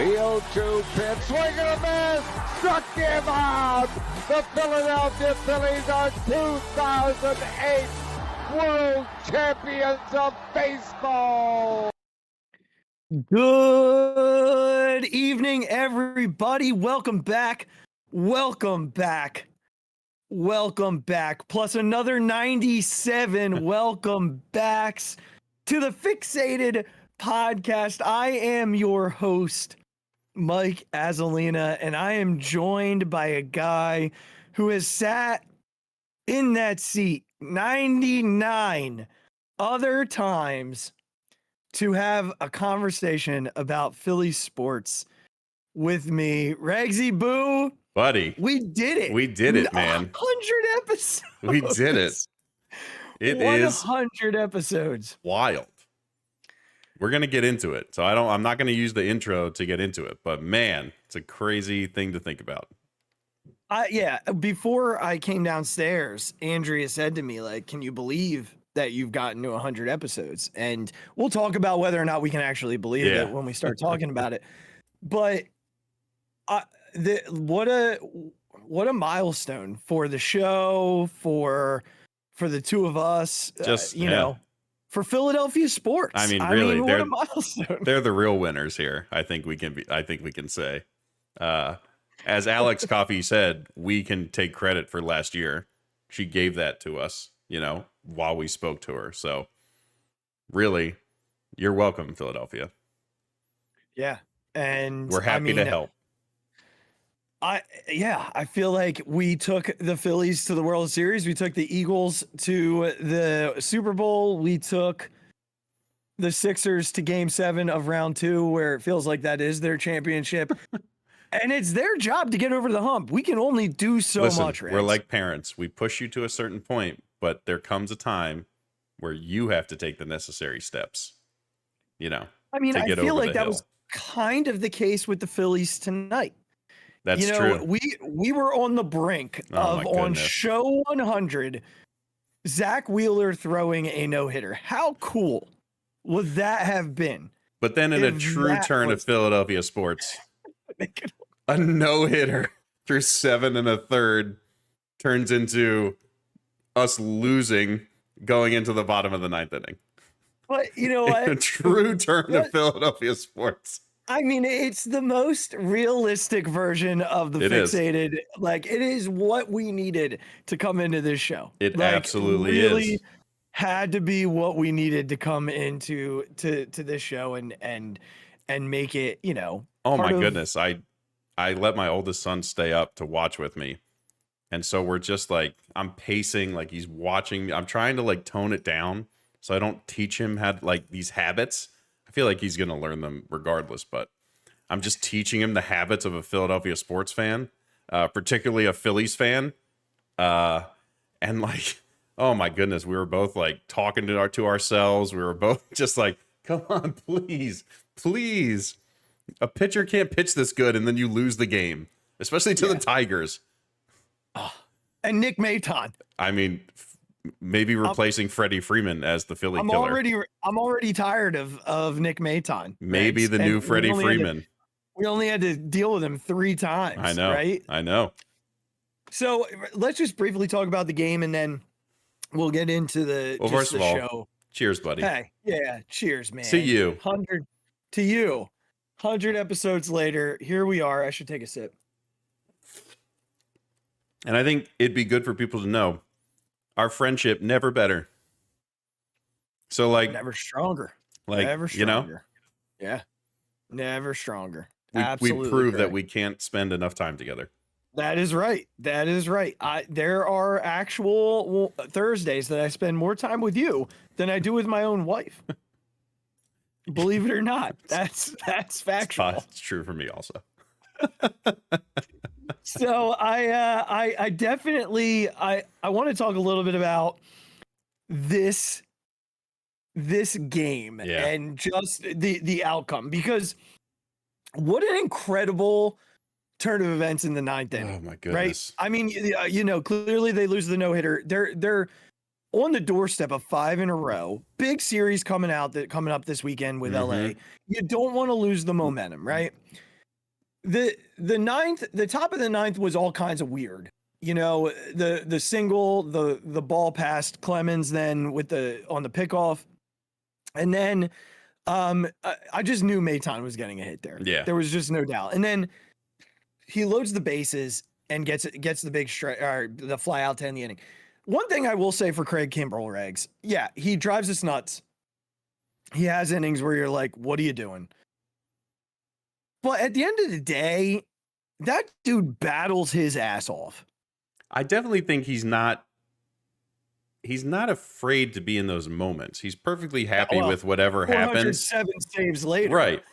The 0-2 pitch, swing and a miss, struck him out. The Philadelphia Phillies are 2008 World Champions of Baseball. Good evening, everybody. Welcome back. Welcome back. Welcome back. Plus another 97 welcome backs to the Phixated Podcast. I am your host, Mike Azalina, and I am joined by a guy who has sat in that seat 99 other times to have a conversation about Philly sports with me. Regsy Boo. Buddy. We did it. We did it, man. 100 episodes. We did it. It 100 is 100 episodes. wild. We're going to get into it. So I'm not going to use the intro to get into it, but man, it's a crazy thing to think about. Yeah, before I came downstairs, Andrea said to me, like, can you believe that you've gotten to 100 episodes? And we'll talk about whether or not we can actually believe it when we start talking about it. But what a milestone for the show, for the two of us, Just you know, for Philadelphia sports. I mean, really, what a milestone. They're the real winners here. I think we can say, as Alex Coffey said, we can take credit for last year. She gave that to us, you know, while we spoke to her. So really, you're welcome, Philadelphia. Yeah. And we're happy to help. I feel like we took the Phillies to the World Series. We took the Eagles to the Super Bowl. We took the Sixers to Game 7 of Round 2, where it feels like that is their championship. And it's their job to get over the hump. We can only do so much, Rams. We're like parents. We push you to a certain point, but there comes a time where you have to take the necessary steps, you know. I mean, I feel like that hill. was kind of the case with the Phillies tonight. That's true. We were on the brink of, on show 100, Zach Wheeler throwing a no-hitter. How cool would that have been? But then in a true turn of Philadelphia sports, a no-hitter through 7 1/3 turns into us losing going into the bottom of the 9th inning. But you know what? A true turn of Philadelphia sports. I mean, it's the most realistic version of the Phixated. Like, it is what we needed to come into this show. It absolutely really is. Had to be what we needed to come into to this show and make it, you know. Oh my goodness. I let my oldest son stay up to watch with me. And so we're just like, I'm pacing, like he's watching me. I'm trying to like tone it down so I don't teach him how like these habits. I feel like he's going to learn them regardless, but I'm just teaching him the habits of a Philadelphia sports fan, particularly a Phillies fan. And like, oh my goodness, we were both like talking to ourselves. We were both just like, come on, please. A pitcher can't pitch this good and then you lose the game, especially to the Tigers. And Nick Maton. I mean, maybe replacing Freddie Freeman as the Philly killer. I'm already tired of Nick Maton. Maybe the new Freddie Freeman. We only had to deal with him 3 times. I know. Right? I know. So let's just briefly talk about the game and then we'll get into the first of all, show. Cheers, buddy. Hey, yeah, cheers, man. To you. 100 to you. 100 episodes later, here we are. I should take a sip. And I think it'd be good for people to know our friendship never better. So like never stronger. Like never stronger. You know? Yeah. Never stronger. We prove that we can't spend enough time together. That is right. That is right. There are actual Thursdays that I spend more time with you than I do with my own wife. Believe it or not. That's factual. It's true for me also. So I definitely I want to talk a little bit about this game and just the outcome, because what an incredible turn of events in the 9th inning. Oh my goodness. Right? I mean, you know, clearly they lose the no-hitter. They're on the doorstep of 5 in a row. Big series coming up this weekend with LA. You don't want to lose the momentum, right? the ninth, the top of the ninth was all kinds of weird. You know, the single, the ball past Clemens, then with on the pickoff, and then I just knew Maton was getting a hit there. Yeah, there was just no doubt. And then he loads the bases and gets the big strike or the fly out to end the inning. One thing I will say for Craig Kimbrel, Regs, yeah, he drives us nuts. He has innings where you're like, what are you doing? But at the end of the day, that dude battles his ass off. I definitely think he's not afraid to be in those moments. He's perfectly happy with whatever happens. 7 saves later. Right.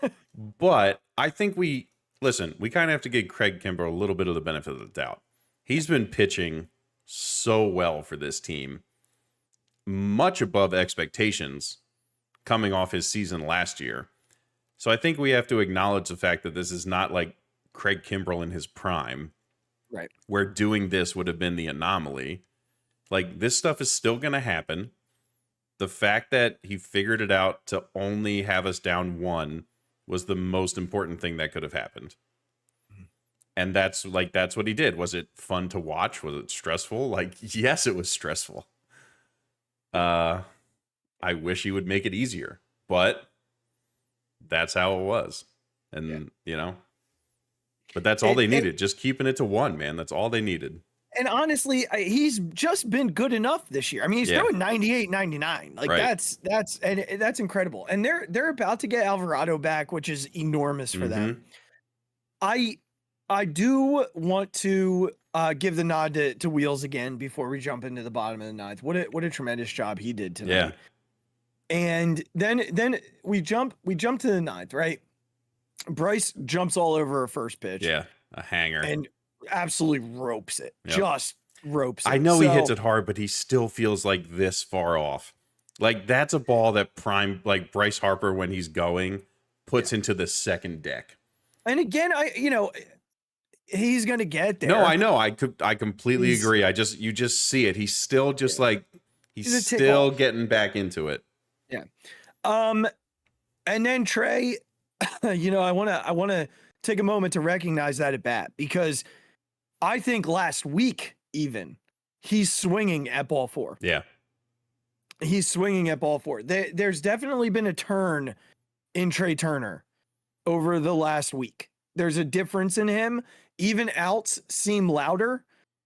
But I think we kind of have to give Craig Kimbrel a little bit of the benefit of the doubt. He's been pitching so well for this team, much above expectations coming off his season last year. So I think we have to acknowledge the fact that this is not like Craig Kimbrel in his prime, right? Where doing this would have been the anomaly. Like, this stuff is still going to happen. The fact that he figured it out to only have us down 1 was the most important thing that could have happened. And that's what he did. Was it fun to watch? Was it stressful? Like, yes, it was stressful. I wish he would make it easier, but that's how it was. And, but that's all they needed. Just keeping it to 1, man. That's all they needed. And honestly, he's just been good enough this year. I mean, he's throwing 98, 99. Like, right. that's incredible. And they're about to get Alvarado back, which is enormous for them. I do want to give the nod to Wheels again before we jump into the bottom of the ninth. What a tremendous job he did tonight. Yeah. And then we jump to the ninth, right? Bryce jumps all over her first pitch. Yeah, a hanger. And absolutely ropes it. Yep. Just ropes it. I know he hits it hard, but he still feels like this far off. Like, that's a ball that like Bryce Harper, when he's going, puts into the second deck. And again, he's going to get there. No, I know. I completely agree. You just see it. He's still just like, he's still getting back into it. Yeah. And then Trey, I want to take a moment to recognize that at bat, because I think last week even he's swinging at ball 4. Yeah. He's swinging at ball 4. There's definitely been a turn in Trey Turner over the last week. There's a difference in him. Even outs seem louder.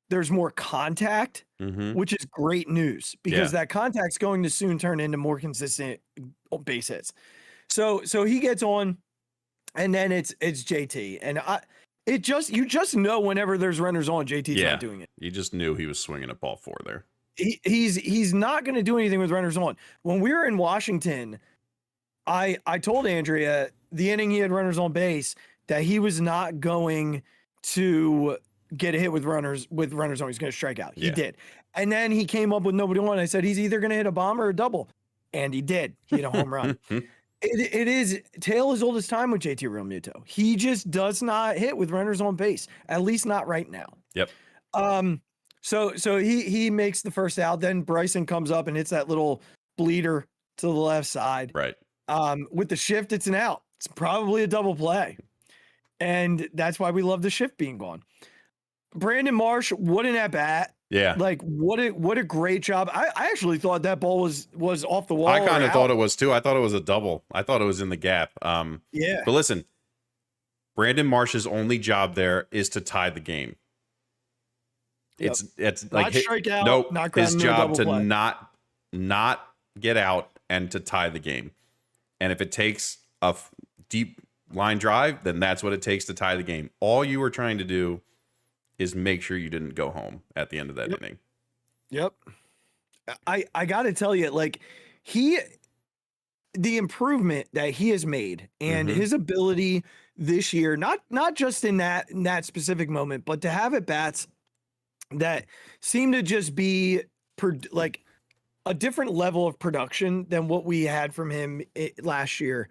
There's more contact, which is great news, because that contact's going to soon turn into more consistent base hits. So he gets on, and then it's JT. And you just know whenever there's runners on, JT's not doing it. You just knew he was swinging at ball 4 there. He's not going to do anything with runners on. When we were in Washington, I told Andrea the inning he had runners on base that he was not going to get a hit with runners on. He's going to strike out. He did. And then he came up with nobody on. I said, he's either going to hit a bomb or a double. And he did. He hit a home run. It is tale as old as time with JT Realmuto. He just does not hit with runners on base, at least not right now. Yep. So he makes the first out. Then Bryson comes up and hits that little bleeder to the left side. Right. With the shift, it's an out. It's probably a double play. And that's why we love the shift being gone. Brandon Marsh, what an at bat. Yeah. Like, what a great job. I actually thought that ball was off the wall. I kind of thought it was too. I thought it was a double. I thought it was in the gap. Yeah. But listen, Brandon Marsh's only job there is to tie the game. Yep. It's not like strike out, nope, not his job to play. not get out and to tie the game. And if it takes a deep line drive, then that's what it takes to tie the game. All you were trying to do is make sure you didn't go home at the end of that inning. Yep. I got to tell you, like, the improvement that he has made and his ability this year, not just in that specific moment, but to have at bats that seem to just be like a different level of production than what we had from him last year.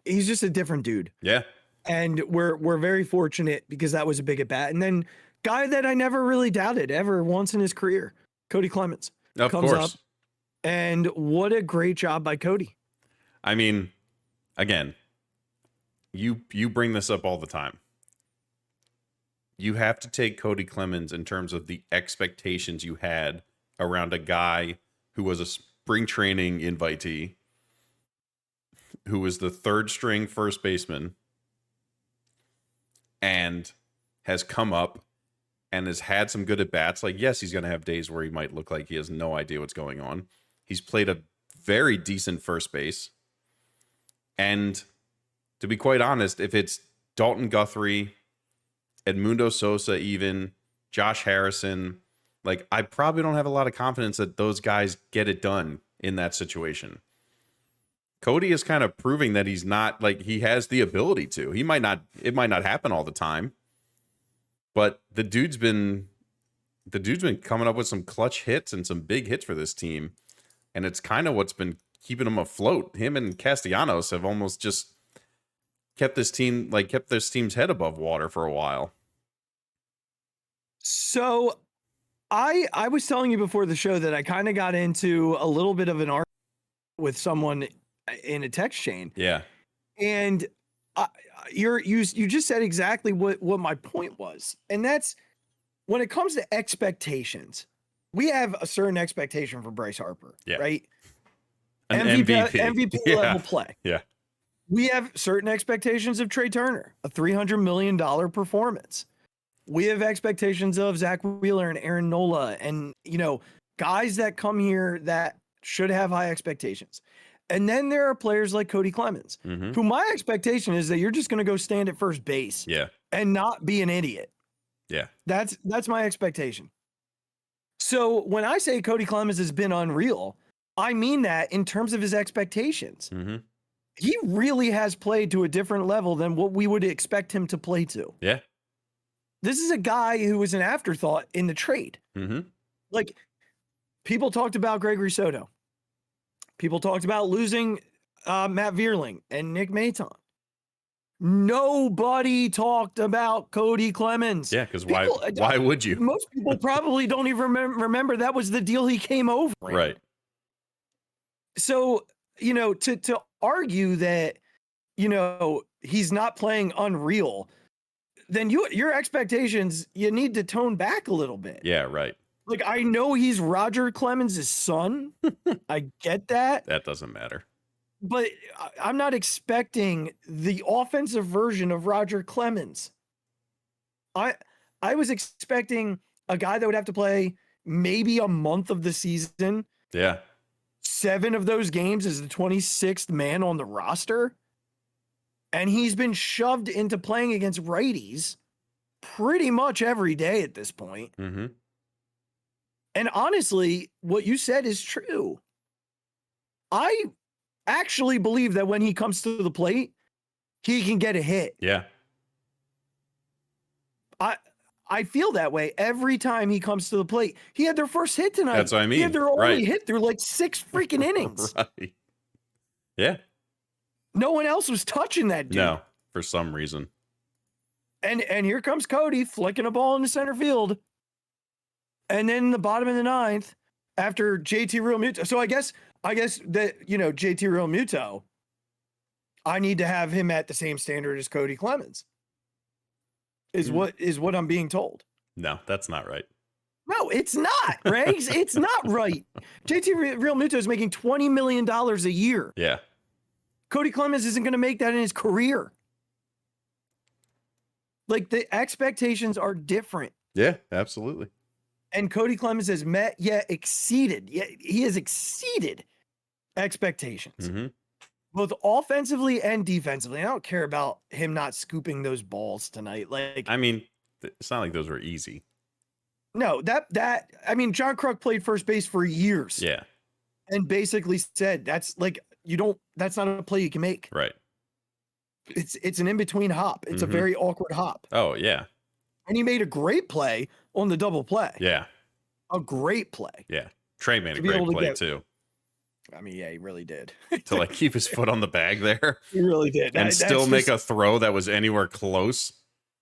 He's just a different dude. Yeah. And we're very fortunate because that was a big at bat. And then guy that I never really doubted ever once in his career, Kody Clemens, comes up. And what a great job by Kody. I mean, again, you bring this up all the time. you have to take Kody Clemens in terms of the expectations you had around a guy who was a spring training invitee, who was the third string first baseman, and has come up and has had some good at bats. Like, yes, he's going to have days where he might look like he has no idea what's going on. He's played a very decent first base. And to be quite honest, if it's Dalton Guthrie, Edmundo Sosa, even Josh Harrison, like, I probably don't have a lot of confidence that those guys get it done in that situation. Kody is kind of proving that he's not, like, he has the ability to. It might not happen all the time, but the dude's been coming up with some clutch hits and some big hits for this team, and it's kind of what's been keeping him afloat. Him and Castellanos have almost just kept this team's head above water for a while. So I was telling you before the show that I kind of got into a little bit of an argument with someone in a text chain. Yeah. And you just said exactly what my point was. And that's when it comes to expectations, we have a certain expectation for Bryce Harper, right? An MVP level play. Yeah. We have certain expectations of Trey Turner, a $300 million performance. We have expectations of Zach Wheeler and Aaron Nola and, guys that come here that should have high expectations. And then there are players like Kody Clemens, who my expectation is that you're just going to go stand at first base and not be an idiot. Yeah. That's my expectation. So when I say Kody Clemens has been unreal, I mean that in terms of his expectations. He really has played to a different level than what we would expect him to play to. Yeah. This is a guy who was an afterthought in the trade. Like, people talked about Gregory Soto. People talked about losing Matt Vierling and Nick Maton. Nobody talked about Kody Clemens. Yeah, because why would you? Most people probably don't even remember that was the deal he came over in. Right. So, to argue that, he's not playing unreal, then your expectations, you need to tone back a little bit. Yeah, right. Like, I know he's Roger Clemens' son. I get that. That doesn't matter. But I'm not expecting the offensive version of Roger Clemens. I was expecting a guy that would have to play maybe a month of the season. Yeah. 7 of those games as the 26th man on the roster. And he's been shoved into playing against righties pretty much every day at this point. And honestly, what you said is true. I actually believe that when he comes to the plate, he can get a hit. Yeah. I feel that way every time he comes to the plate. He had their first hit tonight. That's what I mean. He had their only hit through like 6 freaking innings. Right. Yeah. No one else was touching that dude. No, for some reason. And here comes Kody flicking a ball into center field. And then in the bottom of the 9th, after JT Realmuto. So I guess that, JT Realmuto, I need to have him at the same standard as Kody Clemens. Is what I'm being told. No, that's not right. No, it's not, Riggs. It's not right. JT Realmuto is making $20 million a year. Yeah. Kody Clemens isn't going to make that in his career. Like, the expectations are different. Yeah, absolutely. And Kody Clemens has met, exceeded. He has exceeded expectations, both offensively and defensively. I don't care about him not scooping those balls tonight. Like, I mean, it's not like those were easy. No, John Kruk played first base for years. Yeah. And basically said, that's not a play you can make. Right. It's an in-between hop. It's a very awkward hop. Oh, yeah. And he made a great play on the double play. Yeah. A great play. Yeah. Trey made a great play too. I mean, yeah, he really did. To keep his foot on the bag there. He really did. And still make a throw that was anywhere close.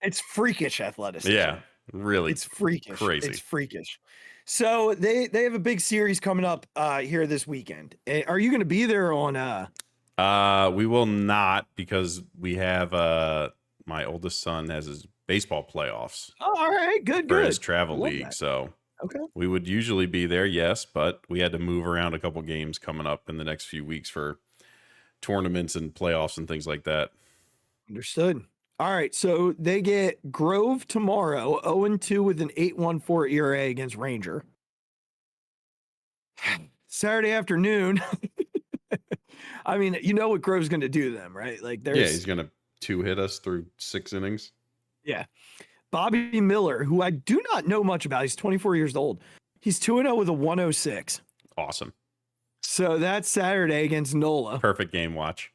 It's freakish athleticism. Yeah. Really. It's freakish. Crazy. It's freakish. So they have a big series coming up here this weekend. Are you going to be there on we will not, because we have my oldest son has his baseball playoffs. Oh, all right, good, For good. his travel Love league. that. So Okay. we would usually be there, yes, but we had to move around a couple games coming up in the next few weeks for tournaments and playoffs and things like that. Understood. All right, so they get Grove tomorrow, 0-2 with an 8.14 ERA against Ranger. Saturday afternoon. I mean, you know what Grove's going to do to them, right? Like, Yeah, there's he's gonna 2-hit us through 6 innings. yeah. Bobby Miller, who I do not know much about. He's 24 years old. He's 2-0 with a 106. Awesome. So that's Saturday against Nola. Perfect game watch.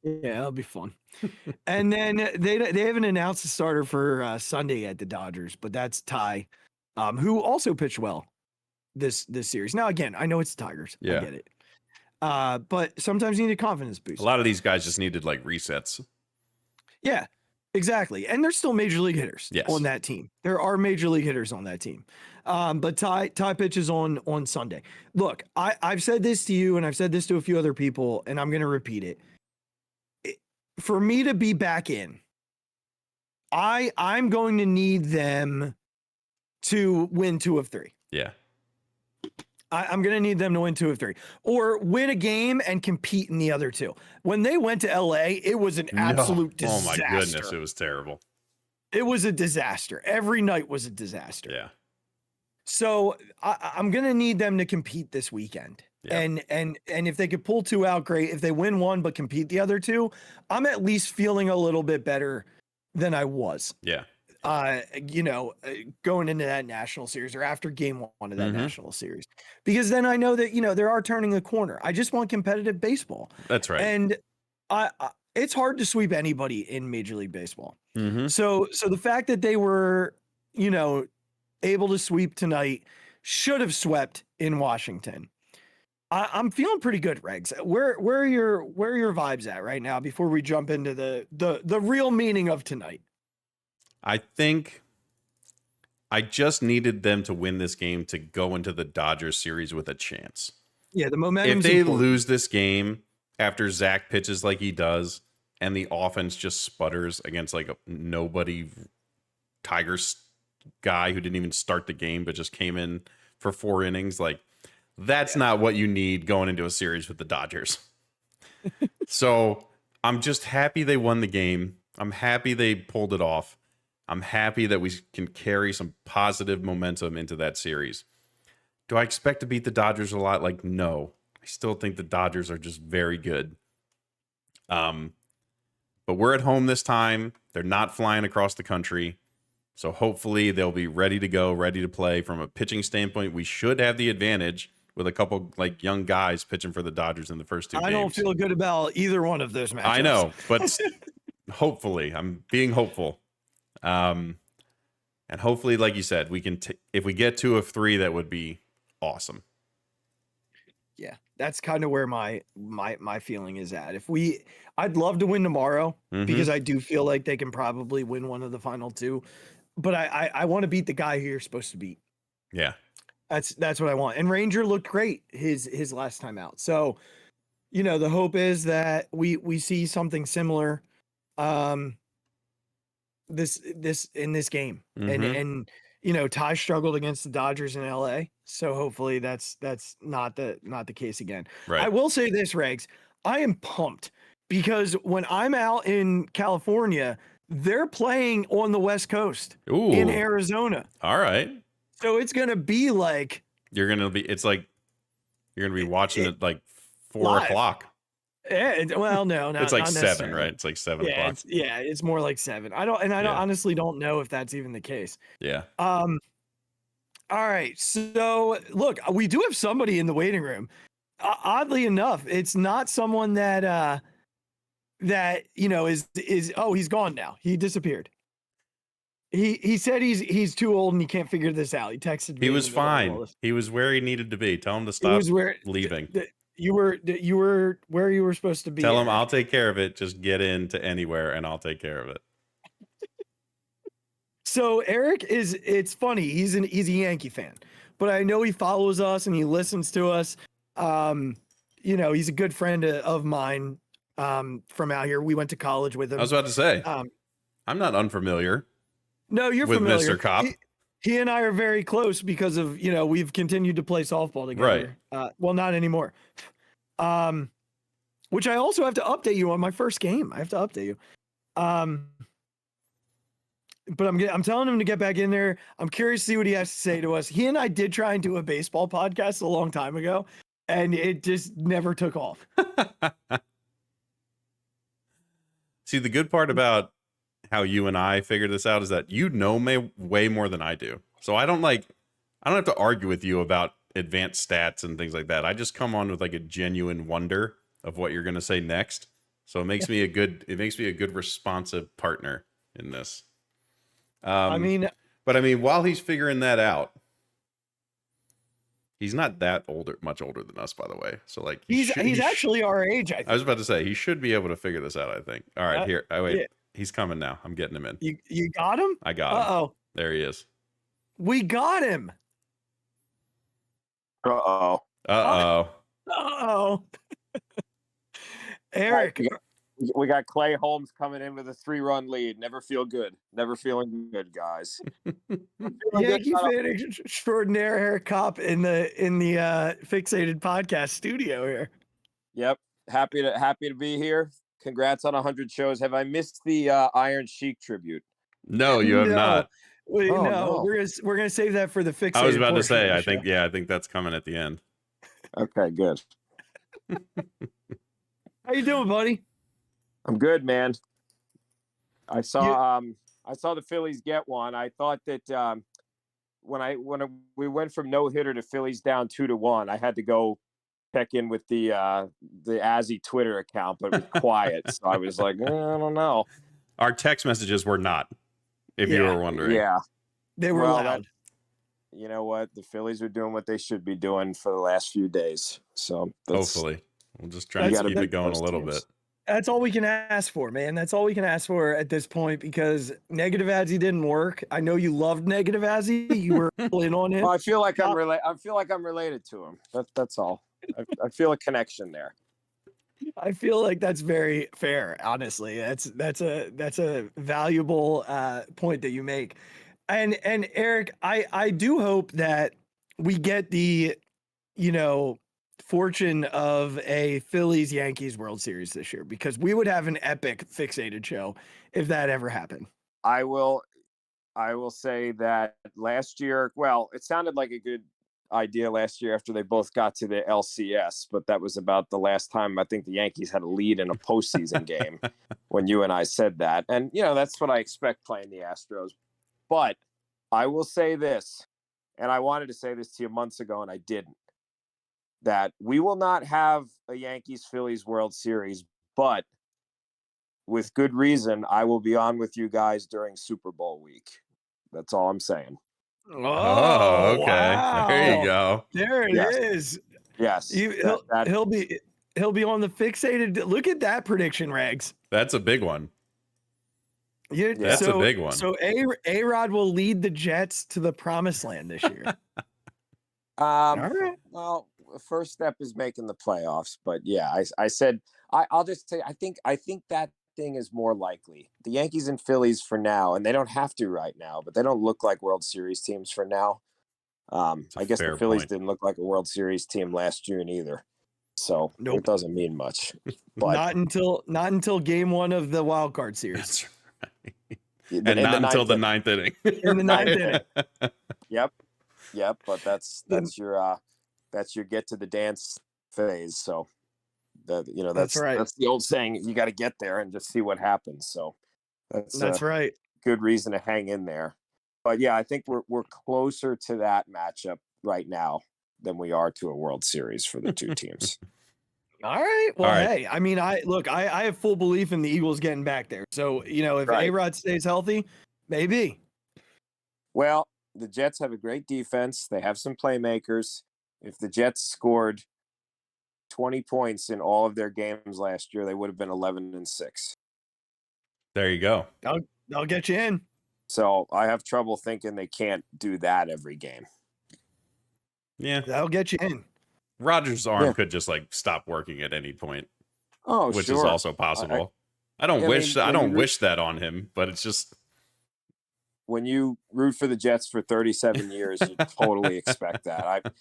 Yeah, that'll be fun. And then they haven't announced the starter for Sunday at the Dodgers, but that's Ty, who also pitched well this series. Now, again, I know it's the Tigers. I Yeah. get it. But sometimes you need a confidence boost. A lot of these guys just needed like resets. Yeah, exactly. And there's still major league hitters Yes. on that team. There are major league hitters on that team. But Ty pitches on Sunday. Look, I've said this to you and I've said this to a few other people, and I'm going to repeat it. For me to be back in, I'm going to need them to win 2 of 3. Yeah. I'm going to need them to win 2 of 3 or win a game and compete in the other 2. When they went to LA, it was an absolute disaster. Oh my goodness, it was terrible. It was a disaster. Every night was a disaster. Yeah. So I'm going to need them to compete this weekend. Yeah. And if they could pull 2 out, great. If they win 1 but compete the other 2, I'm at least feeling a little bit better than I was. Yeah. Going into that national series or after game 1 of that Mhm. national series, because then I know that, they are turning a corner. I just want competitive baseball. That's right. And it's hard to sweep anybody in Major League Baseball. Mm-hmm. So the fact that they were, able to sweep tonight, should have swept in Washington. I'm feeling pretty good, Regs. Where are your vibes at right now before we jump into the real meaning of tonight? I think I just needed them to win this game to go into the Dodgers series with a chance. Yeah, the momentum. If they lose this game after Zach pitches like he does and the offense just sputters against like a nobody Tigers guy who didn't even start the game but just came in for 4 innings, like that's not what you need going into a series with the Dodgers. So I'm just happy they won the game. I'm happy they pulled it off. I'm happy that we can carry some positive momentum into that series. Do I expect to beat the Dodgers a lot? Like, no. I still think the Dodgers are just very good. But we're at home this time. They're not flying across the country. So hopefully they'll be ready to go, ready to play. From a pitching standpoint, we should have the advantage with a couple like young guys pitching for the Dodgers in the first 2 games. I don't feel good about either one of those matchups. I know, but hopefully, I'm being hopeful. And hopefully, like you said, we can if we get 2 of 3, that would be awesome. Yeah, that's kind of where my feeling is at. I'd love to win tomorrow because I do feel like they can probably win one of the final 2, but I want to beat the guy who you're supposed to beat. Yeah, that's what I want. And Ranger looked great his last time out. So, the hope is that we see something similar. This in this game, and Ty struggled against the Dodgers in LA, so hopefully that's not the case again. right. I will say this, Regs, I am pumped because when I'm out in California, they're playing on the West Coast in Arizona. All right. So it's gonna be like It's like you're gonna be watching it like 4 live. o'clock. Yeah, well, no, It's like not 7, right? It's like 7 o'clock. It's more like 7. I honestly don't know if that's even the case. Yeah. All right. So look, we do have somebody in the waiting room. Oddly enough, it's not someone that is he's gone now. He disappeared. He said he's too old and he can't figure this out. He texted me. He was fine. He was where he needed to be. Tell him to stop leaving. You were where you were supposed to be. Tell him I'll take care of it. Just get into anywhere and I'll take care of it. So Eric it's funny. He's a Yankee fan, but I know he follows us and he listens to us. He's a good friend of mine from out here. We went to college with him. I was about to say, I'm not unfamiliar. No, you're with familiar. Mr. Cop. He and I are very close because of, we've continued to play softball together. Right. Well, not anymore. Which I also have to update you on my first game. I have to update you. But I'm telling him to get back in there. I'm curious to see what he has to say to us. He and I did try and do a baseball podcast a long time ago, and it just never took off. See, the good part about how you and I figured this out is that you know me way more than I do. So I don't have to argue with you about advanced stats and things like that. I just come on with like a genuine wonder of what you're going to say next. So it makes me a good responsive partner in this. But while he's figuring that out, he's not that much older than us, by the way. So like he's actually our age. I think. I was about to say he should be able to figure this out. I think. All right, here. Oh wait, yeah. He's coming now. I'm getting him in. You got him? I got him. Uh-oh. There he is. We got him. Uh-oh. Eric. We got Clay Holmes coming in with a 3-run lead. Never feel good. Never feeling good, guys. Yankee fan extraordinaire Eric Kopp in the Phixated Podcast studio here. Yep. Happy to be here. Congrats on 100 shows. Have I missed the Iron Sheik tribute? No, you have not. No. We're gonna save that for the Phixated. I was about to say, I think that's coming at the end. Okay, good. How you doing, buddy? I'm good, man. I saw the Phillies get one. I thought that when we went from no hitter to Phillies down 2-1, I had to go check in with the Azzy Twitter account, but it was quiet. So I was like, I don't know. Our text messages were not, if you were wondering. Yeah, they were loud. You know what? The Phillies are doing what they should be doing for the last few days. So hopefully, we'll just try to keep it going a little bit. That's all we can ask for, man. That's all we can ask for at this point, because negative Azzy didn't work. I know you loved negative Azzy. You were in on him. Well, I feel like I'm related to him. That's all. I feel a connection there. I feel like that's very fair. Honestly, that's a valuable point that you make. And Eric, I do hope that we get the, fortune of a Phillies Yankees World Series this year, because we would have an epic Phixated show if that ever happened. I will say that last year, well, it sounded like a good idea last year after they both got to the LCS, but that was about the last time I think the Yankees had a lead in a postseason game when you and I said that. And, that's what I expect playing the Astros. But I will say this, and I wanted to say this to you months ago, and I didn't, that we will not have a Yankees-Phillies World Series, but with good reason, I will be on with you guys during Super Bowl week. That's all I'm saying. Oh, okay. Wow. There you go. There it is. Yes. He'll be on the Phixated. Look at that prediction, Rags. That's a big one. That's a big one. So A-Rod will lead the Jets to the promised land this year. All right. Well, the first step is making the playoffs, but yeah, I said I'll just say I think that thing is more likely. The Yankees and Phillies for now, and they don't have to right now, but they don't look like World Series teams for now. I guess the Phillies didn't look like a World Series team last June either, so It doesn't mean much. But not until game 1 of the wild card series. And not until the 9th inning. In the 9th inning. Yep. But that's your get to the dance phase. So that's right. That's the old saying. You got to get there and just see what happens. So that's right. Good reason to hang in there. But yeah, I think we're closer to that matchup right now than we are to a World Series for the two teams. All right. Well, hey, I mean, I have full belief in the Eagles getting back there. So, if A-Rod stays healthy, maybe. Well, the Jets have a great defense. They have some playmakers. If the Jets scored 20 points in all of their games last year, they would have been 11-6. There you go. I'll get you in. So I have trouble thinking they can't do that every game. Yeah. That'll get you in. Rodgers' arm could just stop working at any point. Oh, which is also possible. I don't wish that on him, but it's just when you root for the Jets for 37 years, you totally expect that.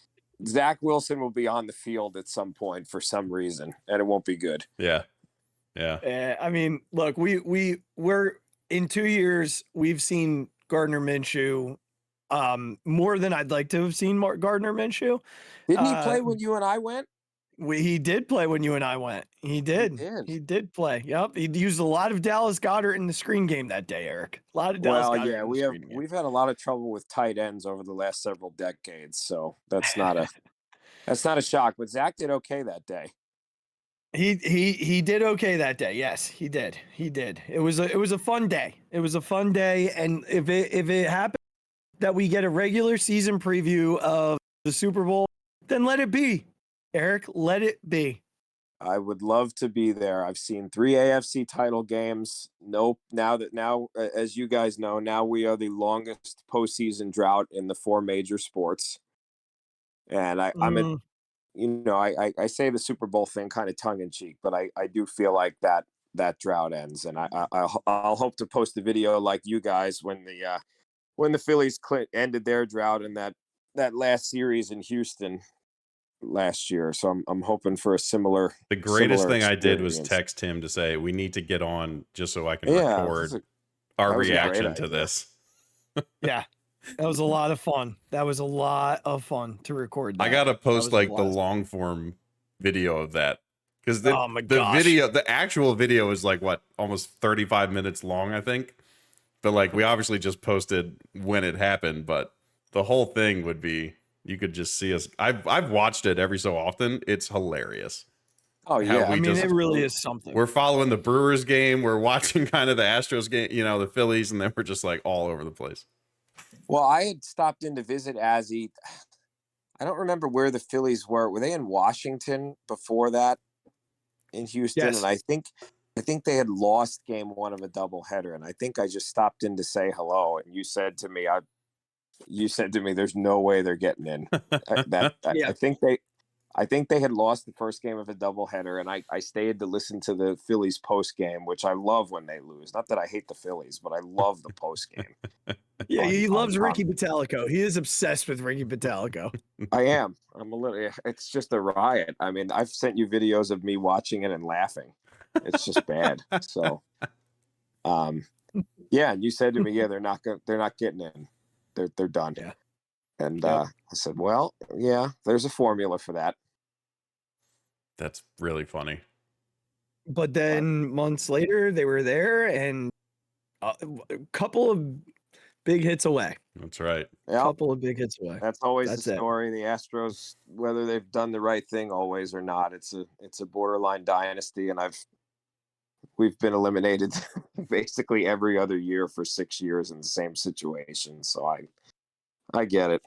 Zach Wilson will be on the field at some point for some reason, and it won't be good. Yeah. Yeah. I mean, look, we're in 2 years, we've seen Gardner Minshew more than I'd like to have seen Gardner Minshew. Didn't he play when you and I went? He did play when you and I went. He did. He did play. Yep. He used a lot of Dallas Goedert in the screen game that day, Eric. A lot of Dallas Goedert. Yeah, we've had a lot of trouble with tight ends over the last several decades, so that's not a shock. But Zach did okay that day. He did okay that day. Yes, he did. He did. It was a fun day. It was a fun day, and if it happens that we get a regular season preview of the Super Bowl, then let it be. Eric, let it be. I would love to be there. I've seen 3 AFC title games. Nope. Now, as you guys know, now we are the longest postseason drought in the 4 major sports. And I say the Super Bowl thing kind of tongue in cheek, but I do feel like that drought ends. And I'll hope to post a video like you guys when the Phillies ended their drought in that last series in Houston last year. So I'm hoping for a similar. The greatest thing I did was experience. text him to say we need to get on just so I can Yeah, record our reaction to this. Yeah, that was a lot of fun. That was a lot of fun to record. I gotta post like the long form video of that because the actual video is like what, almost 35 minutes long, I think. But like we obviously just posted when it happened, but the whole thing would be. You could just see us. I've watched it every so often. It's hilarious. Oh yeah, I mean it really is something. We're following the Brewers game. We're watching kind of the Astros game, the Phillies, and then we're just like all over the place. Well, I had stopped in to visit Azzy. I don't remember where the Phillies were. Were they in Washington before that? In Houston, yes. And I think they had lost game 1 of a doubleheader, and I think I just stopped in to say hello. And you said to me, there's no way they're getting in. Yeah. I think they had lost the first game of a doubleheader, and I stayed to listen to the Phillies post game, which I love when they lose. Not that I hate the Phillies, but I love the post game. Yeah, he loves Ricky Pitalico. He is obsessed with Ricky Pitalico. I am. It's just a riot. I mean, I've sent you videos of me watching it and laughing. It's just bad. So, yeah. And you said to me, yeah, they're not getting in. They're done. Yeah. And I said, well, yeah, there's a formula for that. That's really funny. But then months later, they were there and a couple of big hits away. That's right. A couple of big hits away. That's always the story. The Astros, whether they've done the right thing always or not, it's a borderline dynasty, and we've been eliminated basically every other year for 6 years in the same situation. So I get it,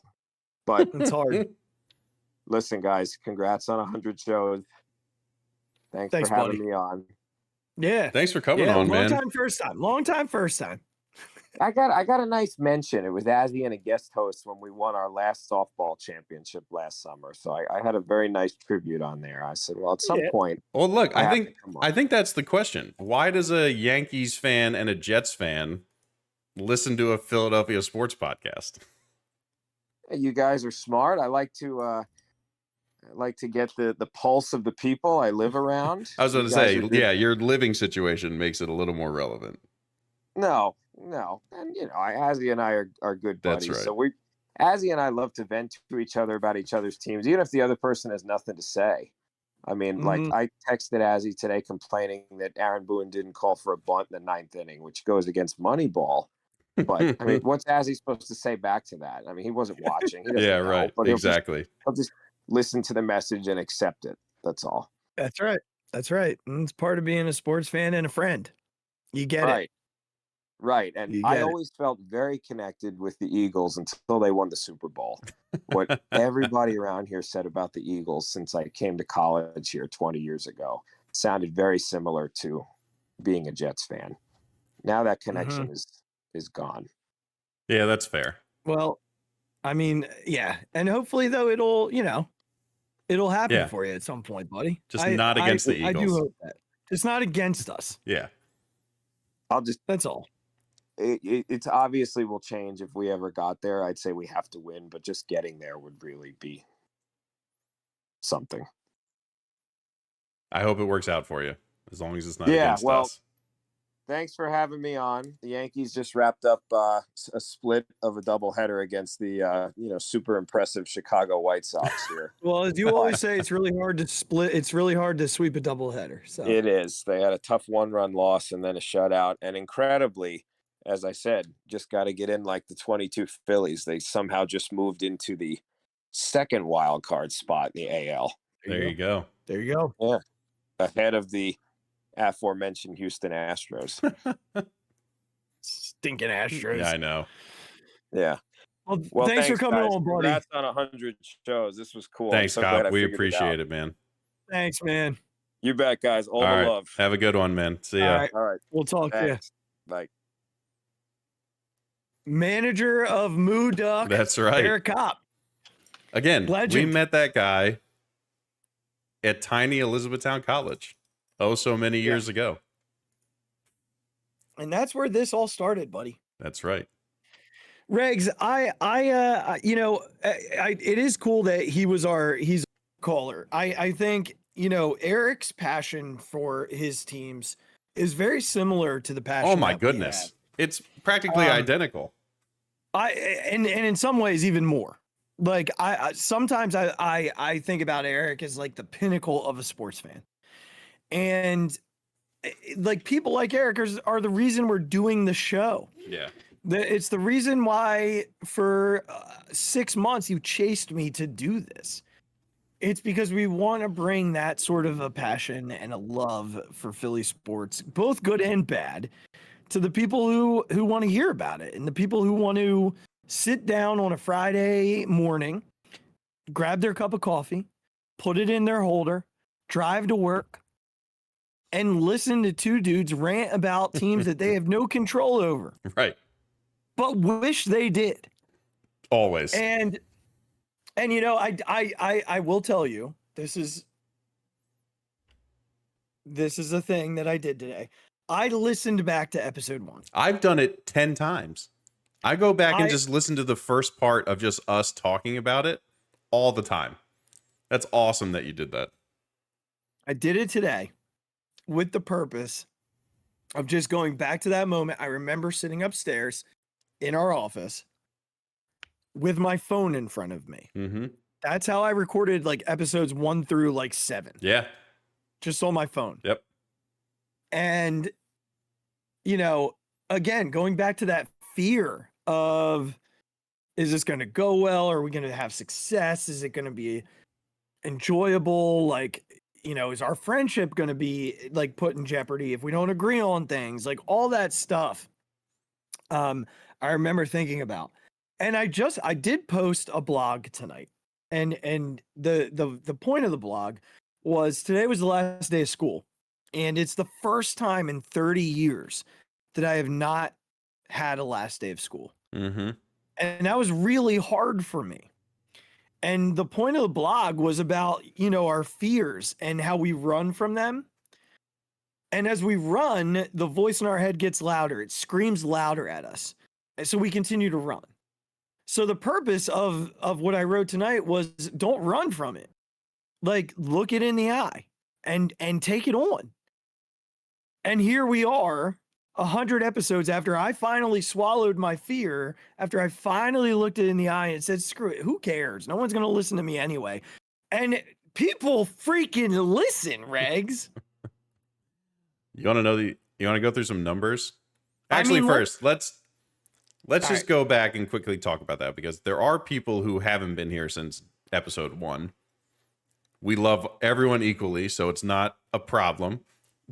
but it's hard. Listen, guys, congrats on 100 shows. Thanks for having me on. Yeah. Thanks for coming on, man. Long time first time. I got a nice mention. It was Azzy and a guest host when we won our last softball championship last summer. So I had a very nice tribute on there. I said, well, at some point. Well, look, I think that's the question. Why does a Yankees fan and a Jets fan listen to a Philadelphia sports podcast? You guys are smart. I like to get the pulse of the people I live around. I was going to say, yeah, your living situation makes it a little more relevant. No. And, Azzy and I are good buddies. That's right. So Azzy and I love to vent to each other about each other's teams, even if the other person has nothing to say. I mean, like I texted Azzy today complaining that Aaron Boone didn't call for a bunt in the 9th inning, which goes against Moneyball. But I mean, what's Azzy supposed to say back to that? I mean, he wasn't watching. He doesn't know, right. But exactly. He'll just listen to the message and accept it. That's all. That's right. And it's part of being a sports fan and a friend. You get it. Right. And I always felt very connected with the Eagles until they won the Super Bowl. What everybody around here said about the Eagles since I came to college here 20 years ago sounded very similar to being a Jets fan. Now that connection is gone. Yeah, that's fair. Well, I mean, yeah. And hopefully, though, it'll happen for you at some point, buddy. Just not against the Eagles. I do hope that. Just not against us. Yeah. That's all. it's obviously will change if we ever got there. I'd say we have to win, but just getting there would really be something. I hope it works out for you, as long as it's not Yeah, against well, us. thanks for having me on. The Yankees just wrapped up a split of a doubleheader against the super impressive Chicago White Sox here. Well, as you always say, it's really hard to split. It's really hard to sweep a doubleheader. So It is. They had a tough 1-run loss and then a shutout. And incredibly, as I said, just got to get in like the 22 Phillies. They somehow just moved into the second wild card spot in the AL. There you go. There you go. Yeah. Ahead of the aforementioned Houston Astros. Stinking Astros. Yeah, I know. Yeah. Well, thanks for coming guys. on, buddy. Congrats on 100 shows. This was cool. Thanks, I'm so glad Cop. I We figured appreciate out. it, man. Thanks, man. You bet, guys. All the love. Have a good one, man. See ya. All right. We'll talk to you. Thanks. Bye. Manager of Moo Duck. That's right. Eric Kopp. Again, Legend. we met that guy at tiny Elizabethtown College so many years ago. And that's where this all started, buddy. That's right. Regs, it is cool that he's a caller. I think, Eric's passion for his teams is very similar to the passion. Oh my that we goodness. have. It's practically identical. And in some ways even more. Like sometimes I think about Eric as like the pinnacle of a sports fan. And like people like Eric are the reason we're doing the show. Yeah. It's the reason why for 6 months you chased me to do this. It's because we want to bring that sort of a passion and a love for Philly sports, both good and bad, to the people who want to hear about it and the people who want to sit down on a Friday morning, grab their cup of coffee, put it in their holder, drive to work, and listen to two dudes rant about teams that they have no control over. Right. But wish they did. Always. And I will tell you, this is a thing that I did today. I listened back to episode 1. I've done it 10 times. I go back and just listen to the first part of just us talking about it all the time. That's awesome that you did that. I did it today with the purpose of just going back to that moment. I remember sitting upstairs in our office with my phone in front of me. Mm-hmm. That's how I recorded like episodes 1 through like 7. Yeah. Just on my phone. Yep. And, again, going back to that fear of, is this going to go well? Are we going to have success? Is it going to be enjoyable? Like, is our friendship going to be like put in jeopardy if we don't agree on things? Like all that stuff. I remember thinking about, and I did post a blog tonight, and the point of the blog was today was the last day of school, and it's the first time in 30 years that I have not had a last day of school. Mm-hmm. And that was really hard for me. And the point of the blog was about, our fears and how we run from them. And as we run, the voice in our head gets louder. It screams louder at us. And so we continue to run. So the purpose of what I wrote tonight was don't run from it. Like look it in the eye and take it on. And here we are 100 episodes after I finally swallowed my fear, after I finally looked it in the eye and said, screw it, who cares? No one's going to listen to me anyway. And people freaking listen, Regs. You want to go through some numbers? Actually, first, let's just go back and quickly talk about that, because there are people who haven't been here since episode 1. We love everyone equally, so it's not a problem.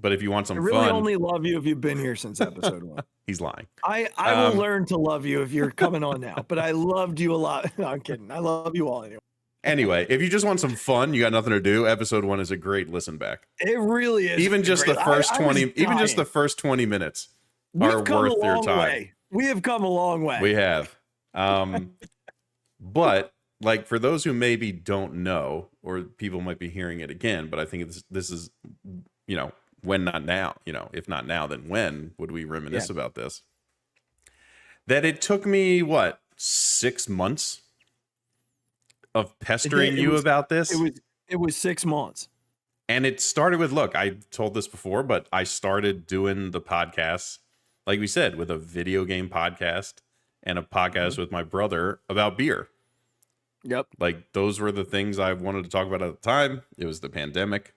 But if you want some I really fun, only love you if you've been here since episode 1. He's lying. I will learn to love you if you're coming on now, but I loved you a lot. No, I'm kidding. I love you all anyway. Anyway, if you just want some fun, you got nothing to do, episode 1 is a great listen back. It really is. Even just great. the first I was 20, even just the first 20 minutes are worth your time. Way. We have come a long way. We have. But like for those who maybe don't know, or people might be hearing it again, but I think this is, when not now, if not now, then when would we reminisce about this? that it took me, what, 6 months of pestering you about this? It was 6 months. And it started with, look, I told this before, but I started doing the podcasts, like we said, with a video game podcast and a podcast with my brother about beer. Yep. Like, those were the things I wanted to talk about at the time. It was the pandemic.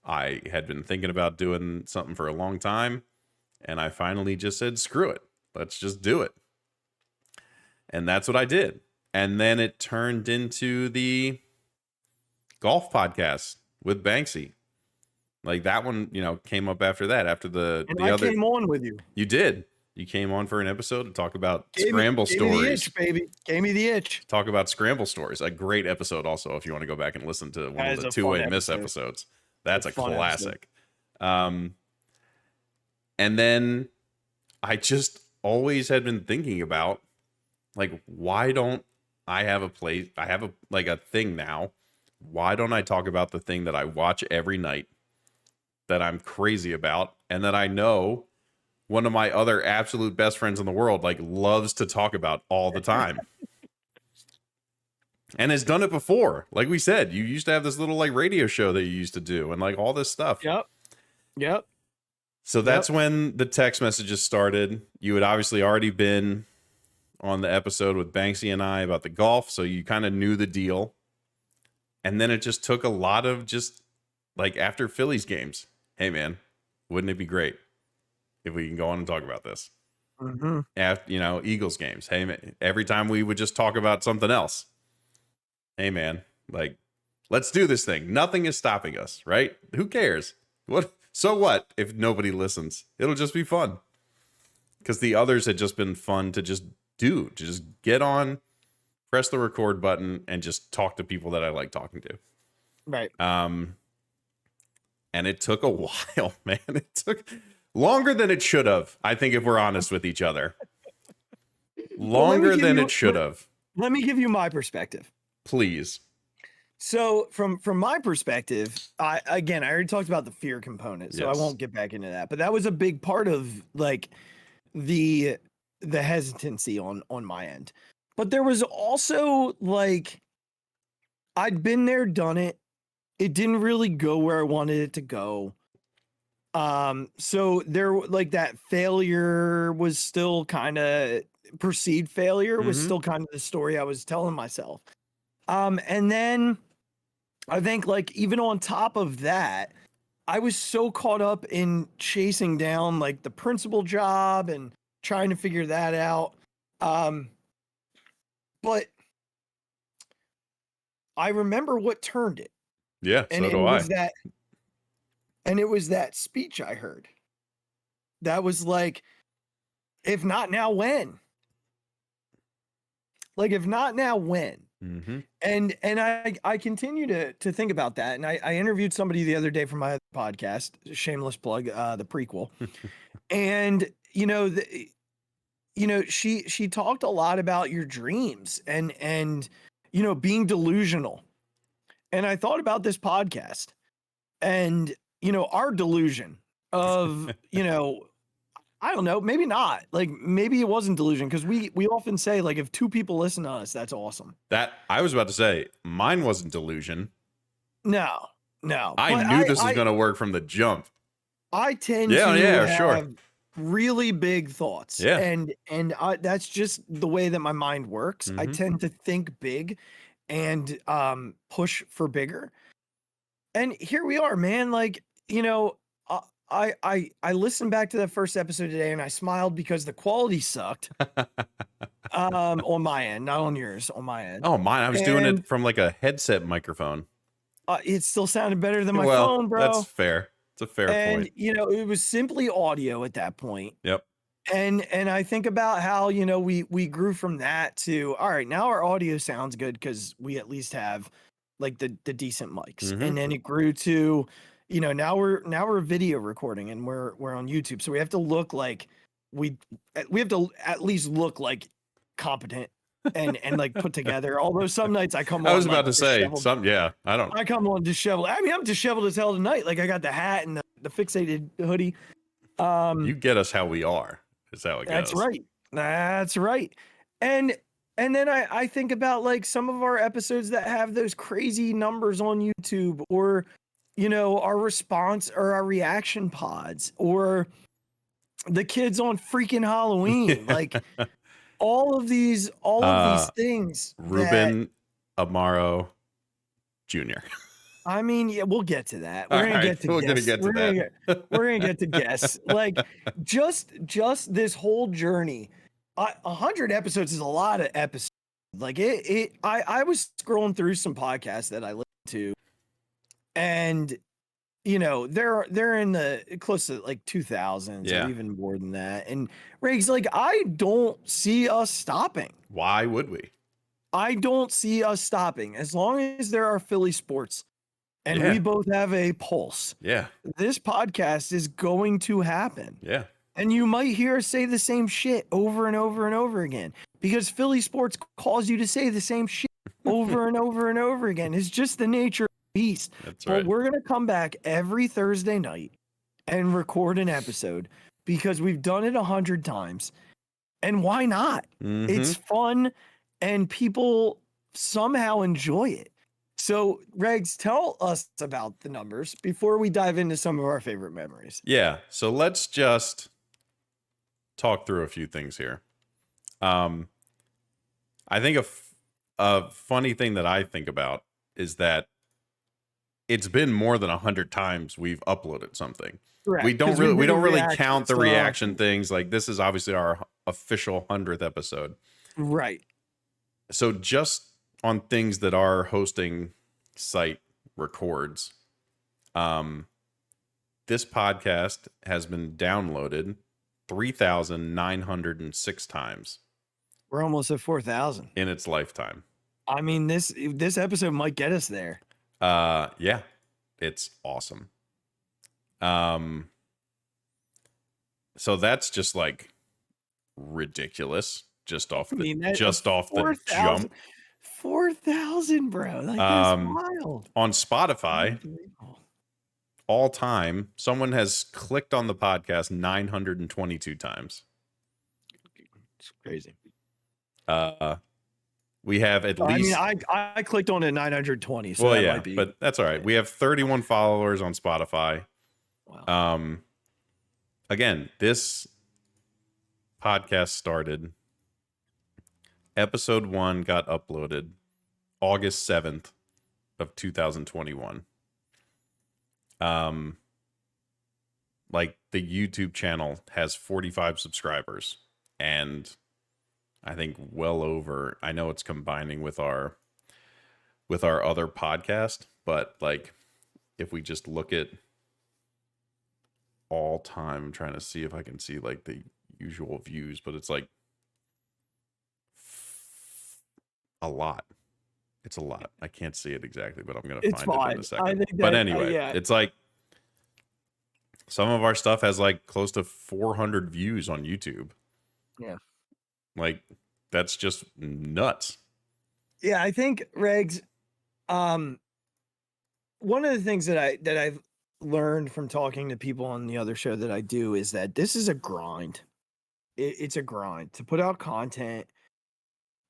I had been thinking about doing something for a long time, and I finally just said, screw it. Let's just do it. And that's what I did. And then it turned into the golf podcast with Banksy. Like, that one, came up after that, after the other. I came on with you. You did. You came on for an episode to talk about scramble stories. Gave me the itch, baby. Gave me the itch. Talk about scramble stories. A great episode also, if you want to go back and listen to one of the two-way miss episodes. That's a classic. And then I just always had been thinking about, like, why don't I have a place? I have a thing now. Why don't I talk about the thing that I watch every night, that I'm crazy about, and that I know one of my other absolute best friends in the world, like, loves to talk about all the time. And has done it before. Like we said, you used to have this little, like, radio show that you used to do, and, like, all this stuff. Yep. So that's when the text messages started. You had obviously already been on the episode with Banksy and I about the golf, so you kind of knew the deal. And then it just took a lot of just, like, after Phillies games, hey, man, wouldn't it be great if we can go on and talk about this? Mm-hmm. After, Eagles games, hey, man, every time we would just talk about something else. Hey, man, like, let's do this thing. Nothing is stopping us, right? Who cares? So what if nobody listens? It'll just be fun. Because the others had just been fun to just do, to just get on, press the record button, and just talk to people that I like talking to. Right. And it took a while, man. It took longer than it should have, I think, if we're honest with each other. Longer than it should have. Let me give you my perspective. Please. So from my perspective, I already talked about the fear component, so Yes. I won't get back into that. But that was a big part of, like, the hesitancy on my end. But there was also, like, I'd been there, done it. It didn't really go where I wanted it to go. So there, like, that failure was still kind of perceived failure was still kind of the story I was telling myself. And then I think, like, even on top of that, I was so caught up in chasing down, like, the principal job and trying to figure that out. But I remember what turned it. Yeah, And so do I. It was that speech I heard. That was like, if not now, when? Like, if not now, when? Mm-hmm. And I continue to think about that. And I interviewed somebody the other day for my podcast, shameless plug, the prequel. And, she talked a lot about your dreams and being delusional. And I thought about this podcast and, our delusion of, I don't know, maybe not. Like, maybe it wasn't delusion, because we often say, like, if 2 people listen to us, that's awesome. That I was about to say, mine wasn't delusion. No. I knew this was going to work from the jump. I tend to have sure. really big thoughts. Yeah. And that's just the way that my mind works. I tend to think big and push for bigger. And here we are, man. Like, I listened back to that first episode today and I smiled because the quality sucked. On my end, not on yours, on my end. Oh, mine. I was doing it from, like, a headset microphone. It still sounded better than my phone, bro. That's fair. It's a fair point. It was simply audio at that point. Yep. And I think about how, we grew from that to, all right, now our audio sounds good because we at least have, like, the decent mics. And then it grew to, now we're video recording and we're on YouTube. So we have to look like we have to at least look like competent and like put together. Although some nights I come on. I was about like, to say I come on disheveled. I mean, I'm disheveled as hell tonight. Like, I got the hat and the Phixated hoodie. You get us how we are. Is how it goes. That's right. That's right. And then I think about like some of our episodes that have those crazy numbers on YouTube, or our response or our reaction pods, or the kids on freaking Halloween. Like all of these things that, Ruben Amaro Jr. I mean, yeah, we'll get to that. We're All gonna right, get to we're gonna guess. get to We're gonna get to guess. Like just this whole journey. 100 episodes is a lot of episodes. Like I was scrolling through some podcasts that I listened to, and they're in the close to like 2000s Yeah. or even more than that. And Riggs, like, I don't see us stopping. Why would we? I don't see us stopping as long as there are Philly sports and Yeah. we both have a pulse. Yeah. This podcast is going to happen. Yeah. And you might hear us say the same shit over and over and over again, because Philly sports calls you to say the same shit over and over and over again. It's just the nature of the beast. That's But right. we're going to come back every Thursday night and record an episode because we've done it 100 times. And why not? Mhm. It's fun and people somehow enjoy it. So, Regs, tell us about the numbers before we dive into some of our favorite memories. Yeah. So let's just talk through a few things here. I think a funny thing that I think about is that it's been more than 100 times we've uploaded something. Correct, We don't 'cause we really did the count reaction the stuff. reaction things. Like, this is obviously our official 100th episode. Right. So just on things that our hosting site records, this podcast has been downloaded 3,906 times We're almost at 4,000. in its lifetime. I mean, this episode might get us there. Yeah, it's awesome. So that's just like ridiculous. Just off the jump. 4,000, bro. Like, that's wild. On Spotify, all time, someone has clicked on the podcast 922 times. It's crazy. We have at least. I mean, I clicked on it 920. So Well, that yeah, might be, but that's all right. We have 31 followers on Spotify. wow. Again, this podcast started. Episode 1 got uploaded August 7th of 2021. Like, the YouTube channel has 45 subscribers, and I think well over, I know it's combining with our other podcast, but like, if we just look at all time, I'm trying to see if I can see like the usual views, but it's like a lot. It's a lot. I can't see it exactly, but I'm going to find it in a second. But anyway, it's like some of our stuff has like close to 400 views on YouTube. Yeah. Like, that's just nuts. Yeah, I think, Regs, one of the things that I've learned from talking to people on the other show that I do is that this is a grind. It's a grind to put out content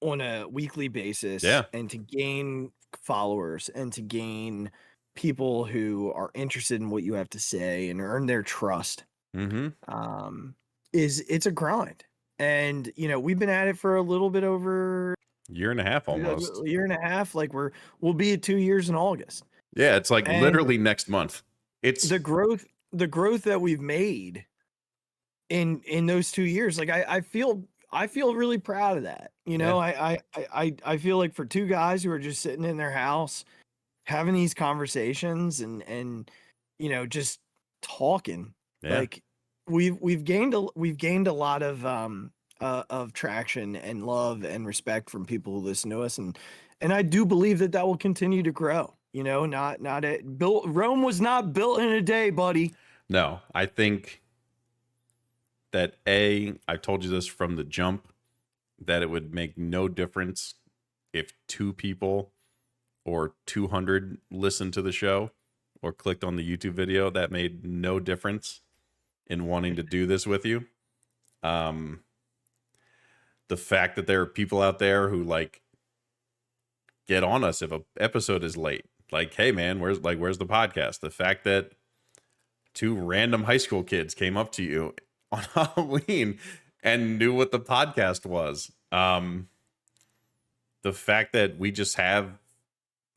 on a weekly basis, and to gain followers and to gain people who are interested in what you have to say and earn their trust. Mm-hmm. It's a grind. And we've been at it for a little bit over year and a half, almost a year and a half. Like, we'll be at 2 years in August. Yeah, it's like, and literally next month. It's the growth that we've made in those 2 years. Like, I feel really proud of that. I feel like for two guys who are just sitting in their house having these conversations and just talking, like, we've gained a lot of traction and love and respect from people who listen to us, and I do believe that will continue to grow. Rome was not built in a day, buddy. No, I think that I told you this from the jump, that it would make no difference if 2 people or 200 listened to the show or clicked on the YouTube video. That made no difference in wanting to do this with you. the fact that there are people out there who like get on us if a episode is late. Like, hey man, where's the podcast? The fact that two random high school kids came up to you on Halloween and knew what the podcast was. The fact that we just have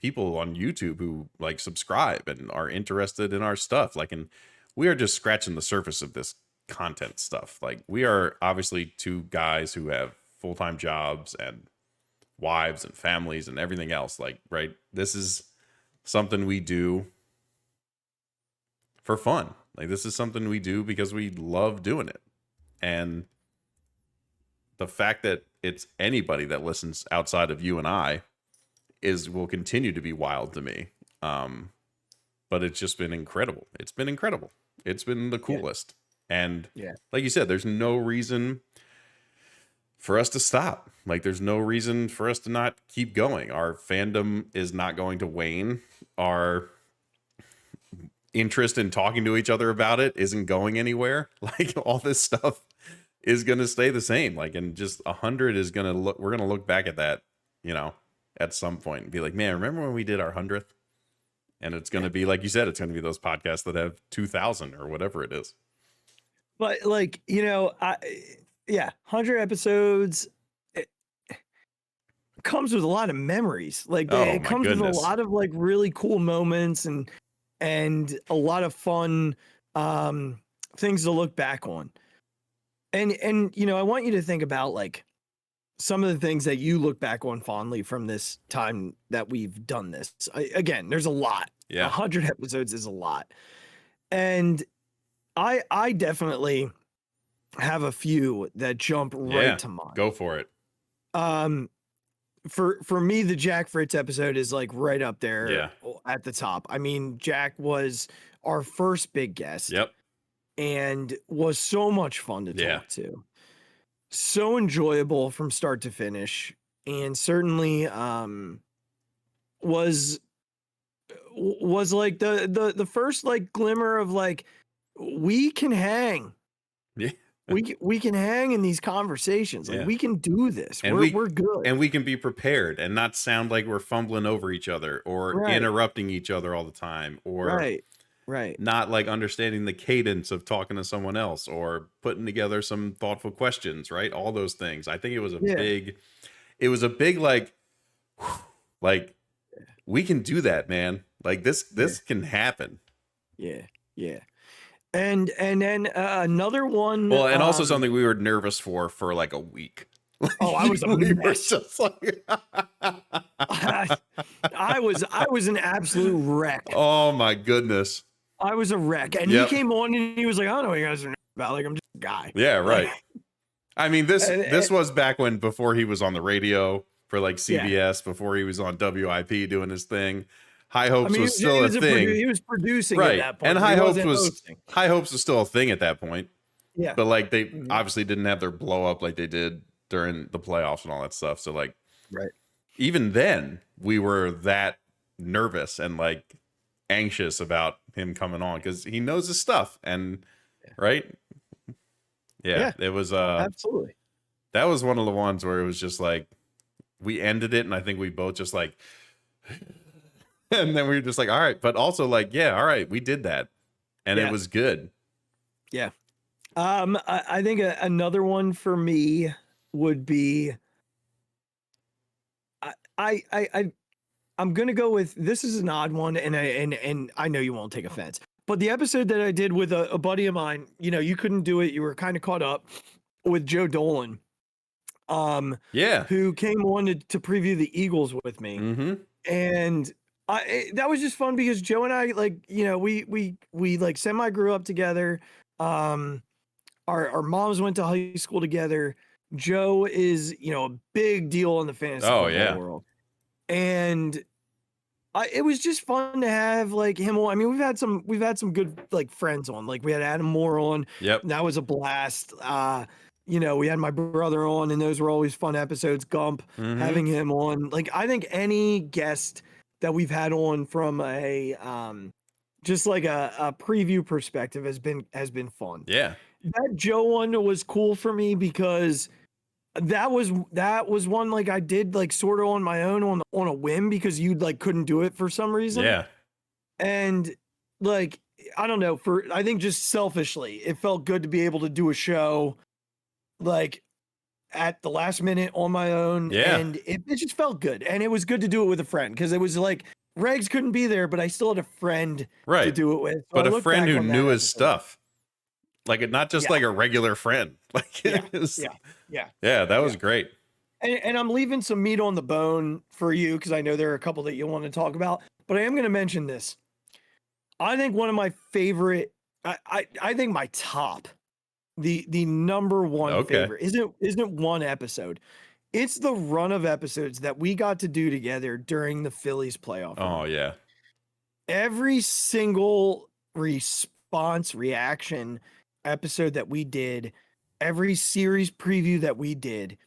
people on YouTube who like subscribe and are interested in our stuff. Like, and we are just scratching the surface of this content stuff. Like, we are obviously two guys who have full-time jobs and wives and families and everything else. Like, right. This is something we do for fun. Like, this is something we do because we love doing it. And the fact that it's anybody that listens outside of you and I will continue to be wild to me. But it's just been incredible. It's been incredible. It's been the coolest. And like you said, there's no reason for us to stop. Like, there's no reason for us to not keep going. Our fandom is not going to wane. Our interest in talking to each other about it isn't going anywhere. Like, all this stuff is going to stay the same. Like, and just 100 is going to look, we're going to look back at that, you know, at some point and be like, man, remember when we did our 100th? And it's going to be, like you said, it's going to be those podcasts that have 2,000 or whatever it is. But like, you know, 100 episodes, it comes with a lot of memories. Like, it comes with a lot of like really cool moments and a lot of fun things to look back on. And you know, I want you to think about like some of the things that you look back on fondly from this time that we've done this. Again, there's a lot. 100 episodes is a lot. And I definitely have a few that jump right to mind. Go for it. For me, the Jack Fritz episode is like right up there at the top. I mean, Jack was our first big guest. And was so much fun to talk to. So enjoyable from start to finish. And certainly was like the first like glimmer of like, we can hang. We can hang in these conversations. Like, we can do this. And we're good. And we can be prepared and not sound like we're fumbling over each other or interrupting each other all the time, or not like understanding the cadence of talking to someone else or putting together some thoughtful questions, right? All those things. I think it was a big like we can do that, man. Like, this can happen. And then another one. Well, and also something we were nervous for like a week. Oh, I was a mess. Just like I was an absolute wreck. Oh my goodness. I was a wreck. And he came on and he was like, I don't know what you guys are about. Like, I'm just a guy. Yeah, right. I mean, this was back before he was on the radio for like CBS, before he was on WIP doing his thing. High Hopes was still a thing. He was producing at that point. And High Hopes was still a thing at that point. Yeah. But like, they obviously didn't have their blow up like they did during the playoffs and all that stuff. So like, even then we were that nervous and like anxious about him coming on because he knows his stuff. And it was absolutely, that was one of the ones where it was just like, we ended it and I think we both just like and then we were just like, all right, but also like, all right, we did that and it was good. I think another one for me would be I'm gonna go with, this is an odd one, and I know you won't take offense, but the episode that I did with a buddy of mine, you know, you couldn't do it, you were kind of caught up, with Joe Dolan, who came on to preview the Eagles with me, and that was just fun because Joe and I, like, you know, we like semi grew up together. Our moms went to high school together. Joe is, you know, a big deal in the fantasy football world. And it was just fun to have like him on. I mean, we've had some good like friends on. Like, we had Adam Moore on. That was a blast. You know, we had my brother on, and those were always fun episodes. Gump, having him on. Like, I think any guest that we've had on from a just like a preview perspective has been fun. Yeah. That Joe one was cool for me because that was one like I did like sort of on my own on a whim because you like couldn't do it for some reason. Yeah. And like I don't know, I think just selfishly, it felt good to be able to do a show like at the last minute on my own. Yeah. And it just felt good. And it was good to do it with a friend because it was like Regs couldn't be there, but I still had a friend to Right. do it with. So But I a look friend back who on that knew his episode. stuff. Like not just Yeah. like a regular friend. Like Yeah. it was, Yeah. yeah, that was great. And I'm leaving some meat on the bone for you because I know there are a couple that you want to talk about, but I am going to mention this. I think one of my favorite, I think my top, the number one Okay. favorite isn't one episode. It's the run of episodes that we got to do together during the Phillies playoff. Oh run. yeah. Every single reaction episode that we did, every series preview that we did,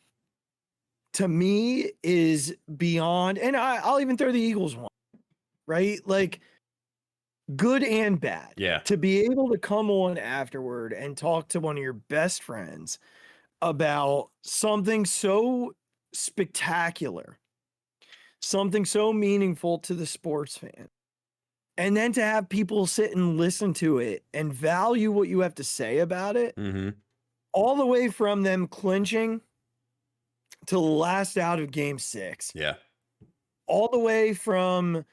to me is beyond, and I'll even throw the Eagles one, right? Like good and bad. Yeah. To be able to come on afterward and talk to one of your best friends about something so spectacular, something so meaningful to the sports fan. And then to have people sit and listen to it and value what you have to say about it, Mm-hmm. all the way from them clinching to the last out of game 6. Yeah. All the way from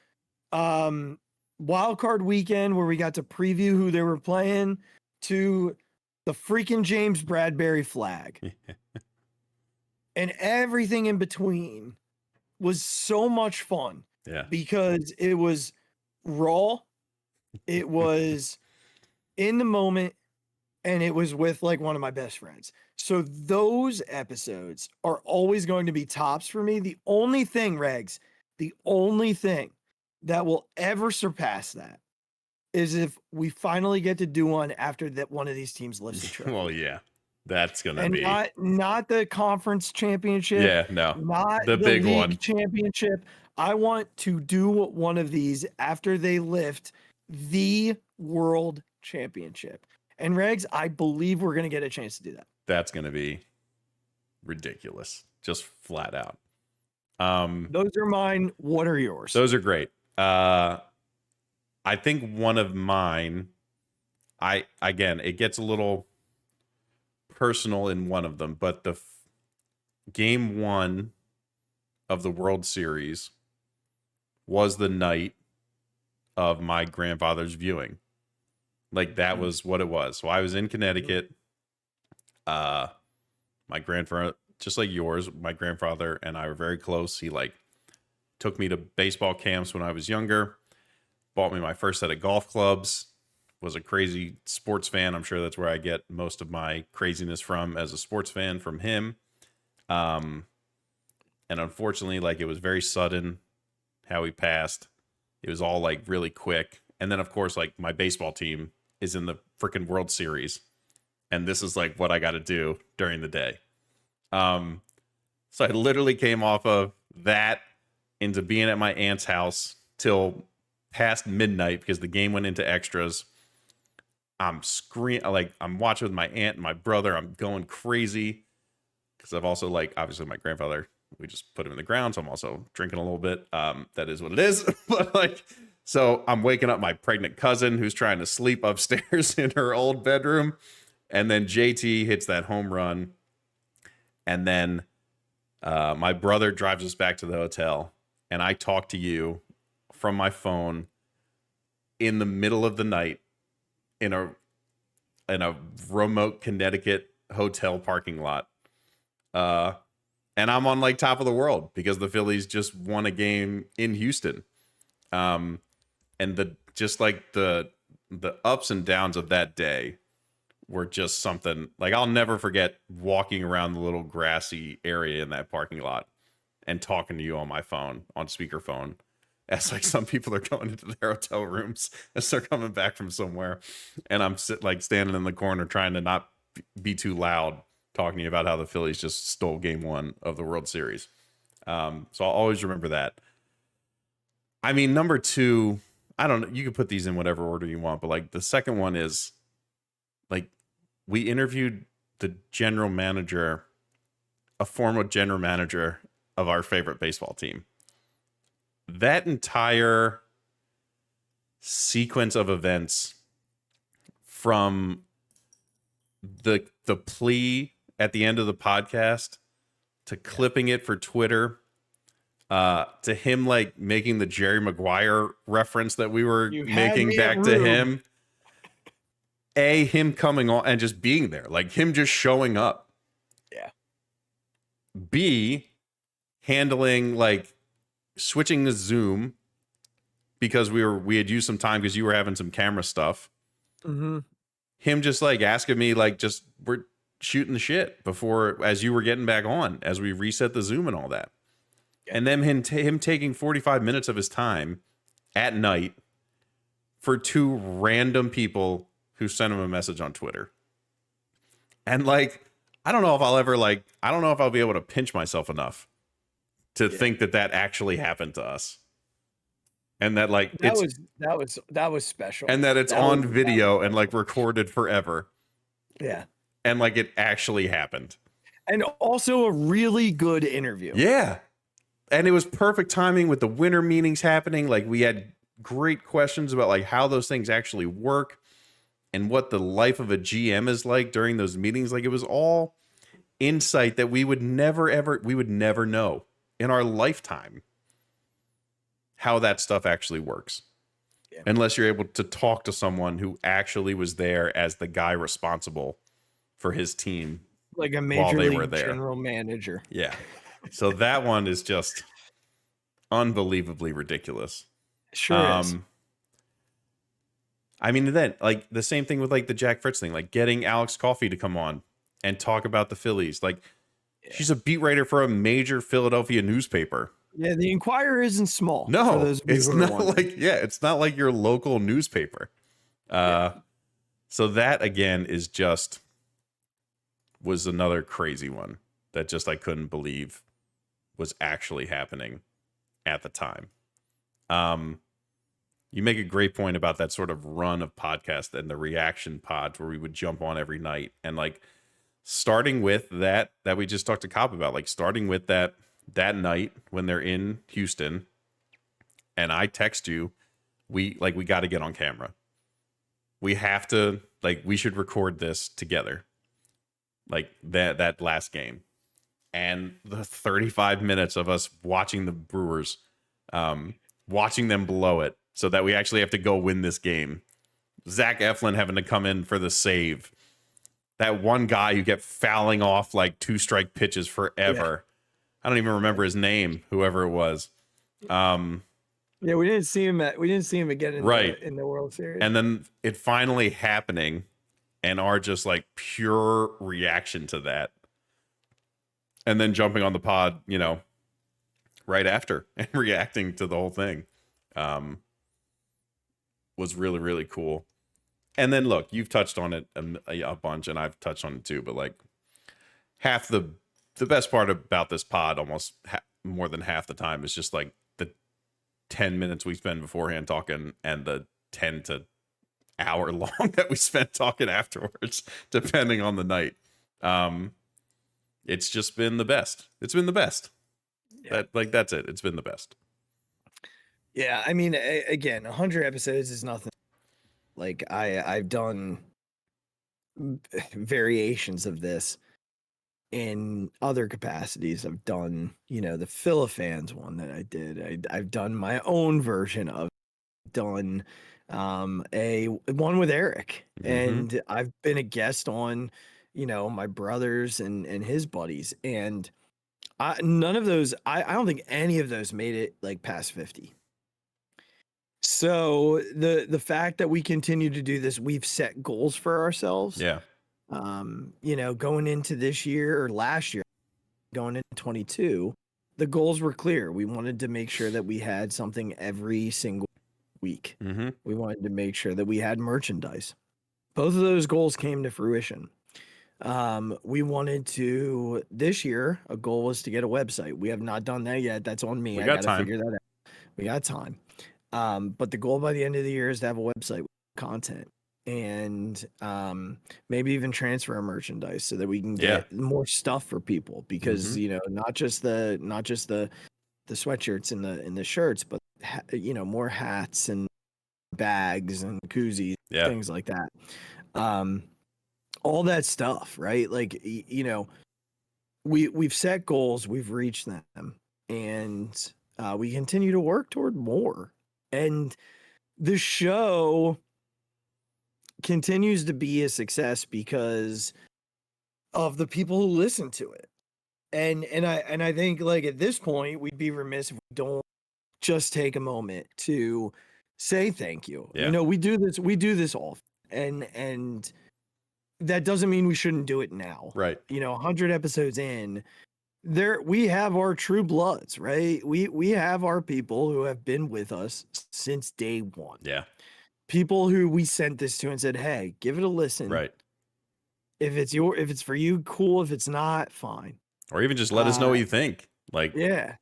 wild card weekend where we got to preview who they were playing to the freaking James Bradbury flag. And everything in between was so much fun. Yeah. Because it was raw, it was in the moment, and it was with like one of my best friends. So those episodes are always going to be tops for me. The only thing, Regs, the only thing that will ever surpass that is if we finally get to do one after that one of these teams lifts the trophy. Well, yeah. That's gonna And be not the conference championship. Yeah, no. Not The big league one. championship. I want to do one of these after they lift the world championship. And Regs, I believe we're going to get a chance to do that. That's gonna be ridiculous. Just flat out. Those are mine. What are yours? Those are great. I think one of mine, again, it gets a little personal in one of them, but the game 1 of the World Series was the night of my grandfather's viewing. Like that was what it was. So I was in Connecticut. My grandfather, just like yours, my grandfather and I were very close. He like took me to baseball camps when I was younger, bought me my first set of golf clubs, was a crazy sports fan. I'm sure that's where I get most of my craziness from as a sports fan, from him. And unfortunately, like it was very sudden how he passed. It was all like really quick. And then of course, like my baseball team is in the freaking World Series. And this is like what I got to do during the day. So I literally came off of that into being at my aunt's house till past midnight because the game went into extras. I'm watching with my aunt and my brother. I'm going crazy because I've also like, obviously my grandfather, we just put him in the ground. So I'm also drinking a little bit. That is what it is. But like, so I'm waking up my pregnant cousin who's trying to sleep upstairs in her old bedroom. And then JT hits that home run. And then my brother drives us back to the hotel. And I talk to you from my phone in the middle of the night in a remote Connecticut hotel parking lot. And I'm on like top of the world because the Phillies just won a game in Houston. And the ups and downs of that day were just something like I'll never forget walking around the little grassy area in that parking lot and talking to you on my phone, on speakerphone, as like some people are going into their hotel rooms as they're coming back from somewhere. And I'm standing in the corner trying to not be too loud, talking to you about how the Phillies just stole game 1 of the World Series. So I'll always remember that. I mean, number 2, I don't know, you can put these in whatever order you want, but like the second one is like we interviewed the general manager a former general manager of our favorite baseball team. That entire sequence of events, from the plea at the end of the podcast to clipping it for Twitter, to him like making the Jerry Maguire reference that we were making back to him. Him coming on and just being there, like him just showing up. Yeah. B, handling like switching the Zoom because we had used some time because you were having some camera stuff. Mm-hmm. Him just like asking me like, just we're shooting the shit before as you were getting back on, as we reset the Zoom and all that. And then him taking 45 minutes of his time at night for two random people who sent him a message on Twitter. And like, I don't know if I'll be able to pinch myself enough to think that actually happened to us. And that like, that was special. And that it's on video and like recorded forever. Yeah. And like it actually happened. And also a really good interview. Yeah. And it was perfect timing with the winter meetings happening. Like we had great questions about like how those things actually work and what the life of a GM is like during those meetings. Like it was all insight that we would never know in our lifetime how that stuff actually works. Yeah. Unless you're able to talk to someone who actually was there as the guy responsible for his team. Like a major league general manager. Yeah. So that one is just unbelievably ridiculous. Sure is. I mean, then like the same thing with like the Jack Fritz thing, like getting Alex Coffey to come on and talk about the Phillies. Like she's a beat writer for a major Philadelphia newspaper. Yeah, the Inquirer isn't small. No, it's not like, it's not like your local newspaper. So that again was another crazy one that just I couldn't believe was actually happening at the time. You make a great point about that sort of run of podcast and the reaction pods where we would jump on every night, and like starting with that we just talked to Cop about, like starting with that night when they're in Houston and I text you, we got to get on camera. We have to, like, we should record this together. Like that last game. And the 35 minutes of us watching the Brewers, watching them blow it so that we actually have to go win this game. Zach Eflin having to come in for the save. That one guy who kept fouling off like 2-strike pitches forever. Yeah. I don't even remember his name, whoever it was. Yeah, we didn't see him again in the World Series. And then it finally happening, and our just like pure reaction to that. And then jumping on the pod, right after and reacting to the whole thing was really, really cool. And then look, you've touched on it a bunch, and I've touched on it too, but like half the best part about this pod, almost more than half the time, is just like the 10 minutes we spend beforehand talking and the 10 to hour long that we spent talking afterwards, depending on the night. It's just been the best. It's been the best. Yeah. That's it. It's been the best. Yeah. I mean, again, 100 episodes is nothing. Like I've done variations of this in other capacities. I've done, the Philifans one that I did. I've done my own version of it. Done a one with Eric, and I've been a guest on, my brothers and his buddies, and none of those, I don't think any of those made it like past 50. So the fact that we continue to do this, we've set goals for ourselves. Yeah. Going into this year or last year, going into 22, the goals were clear. We wanted to make sure that we had something every single week. We wanted to make sure that we had merchandise. Both of those goals came to fruition. We wanted to, this year, a goal was to get a website. We have not done that yet. That's on me. I got to figure that out. We got time. But the goal by the end of the year is to have a website with content. and maybe even transfer our merchandise so that we can get more stuff for people, because you know, not just the sweatshirts and the shirts, but you know, more hats and bags and koozies, things like that. All that stuff, right? Like, you know, we've set goals, we've reached them, and we continue to work toward more. And the show continues to be a success because of the people who listen to it. And I think, like, at this point, we'd be remiss if we don't just take a moment to say thank you. You know, we do this often, and that doesn't mean we shouldn't do it now. Right. You know, 100 episodes in, we have our true bloods, right? We have our people who have been with us since day one. Yeah. People who we sent this to and said, "Hey, give it a listen. Right. If it's for you, cool. If it's not, fine." Or even just let us know what you think. Like, yeah.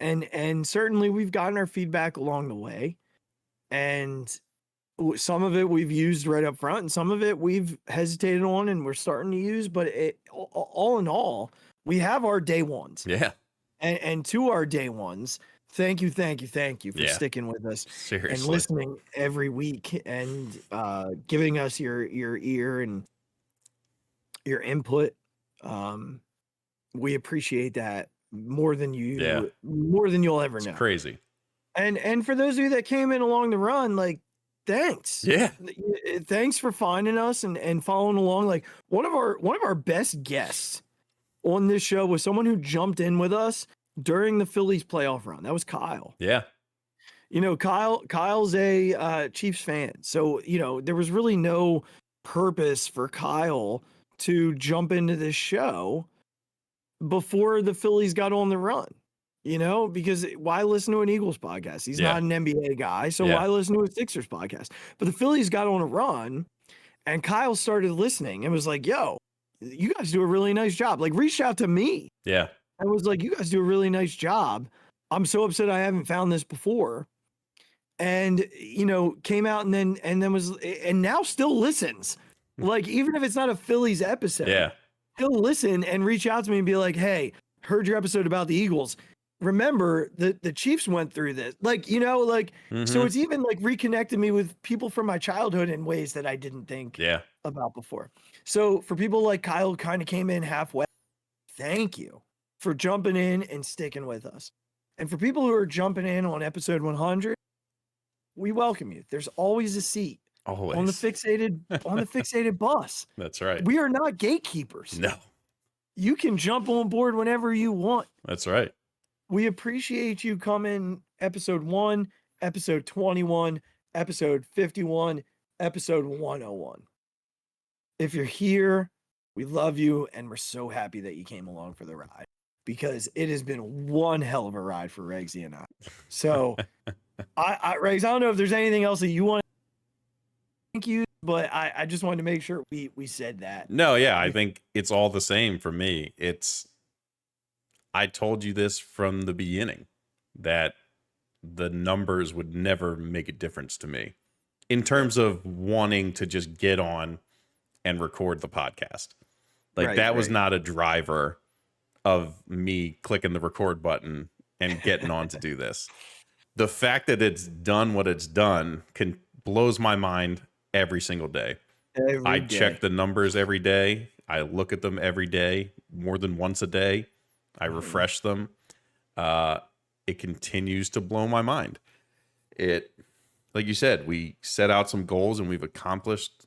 And certainly we've gotten our feedback along the way, and some of it we've used right up front, and some of it we've hesitated on and we're starting to use. But all in all, we have our day ones. Yeah. And to our day ones, thank you for sticking with us. Seriously. And listening every week, and giving us your ear and your input. We appreciate that more than you'll ever know. Crazy. And for those of you that came in along the run, like, thanks. Yeah. Thanks for finding us and following along. Like, one of our best guests on this show was someone who jumped in with us during the Phillies playoff run. That was Kyle. Yeah. You know, Kyle's a Chiefs fan. So, you know, there was really no purpose for Kyle to jump into this show before the Phillies got on the run. You know, because why listen to an Eagles podcast? He's not an NBA guy, so why listen to a Sixers podcast? But the Phillies got on a run, and Kyle started listening and was like, "Yo, you guys do a really nice job." Like, reached out to me. Yeah. I was like, "You guys do a really nice job. I'm so upset I haven't found this before." And, you know, came out and then now still listens. Like, even if it's not a Phillies episode, he'll listen and reach out to me and be like, "Hey, heard your episode about the Eagles. Remember that the Chiefs went through this." Like, you know, like, so it's even like reconnected me with people from my childhood in ways that I didn't think about before. So for people like Kyle, who kind of came in halfway, thank you for jumping in and sticking with us. And for people who are jumping in on episode 100, we welcome you. There's always a seat on the fixated bus. That's right. We are not gatekeepers. No. You can jump on board whenever you want. That's right. We appreciate you coming episode 1, episode 21, episode 51, episode 101. If you're here, we love you, and we're so happy that you came along for the ride, because it has been one hell of a ride for Regsy and I. So, Regs, I don't know if there's anything else that you want to thank you, but I just wanted to make sure we said that. No, yeah, I think it's all the same for me. I told you this from the beginning, that the numbers would never make a difference to me in terms of wanting to just get on and record the podcast. Like, that was not a driver of me clicking the record button and getting on to do this. The fact that it's done what it's done blows my mind every single day. I check the numbers every day. I look at them every day, more than once a day. I refresh them. It continues to blow my mind. Like you said, we set out some goals and we've accomplished,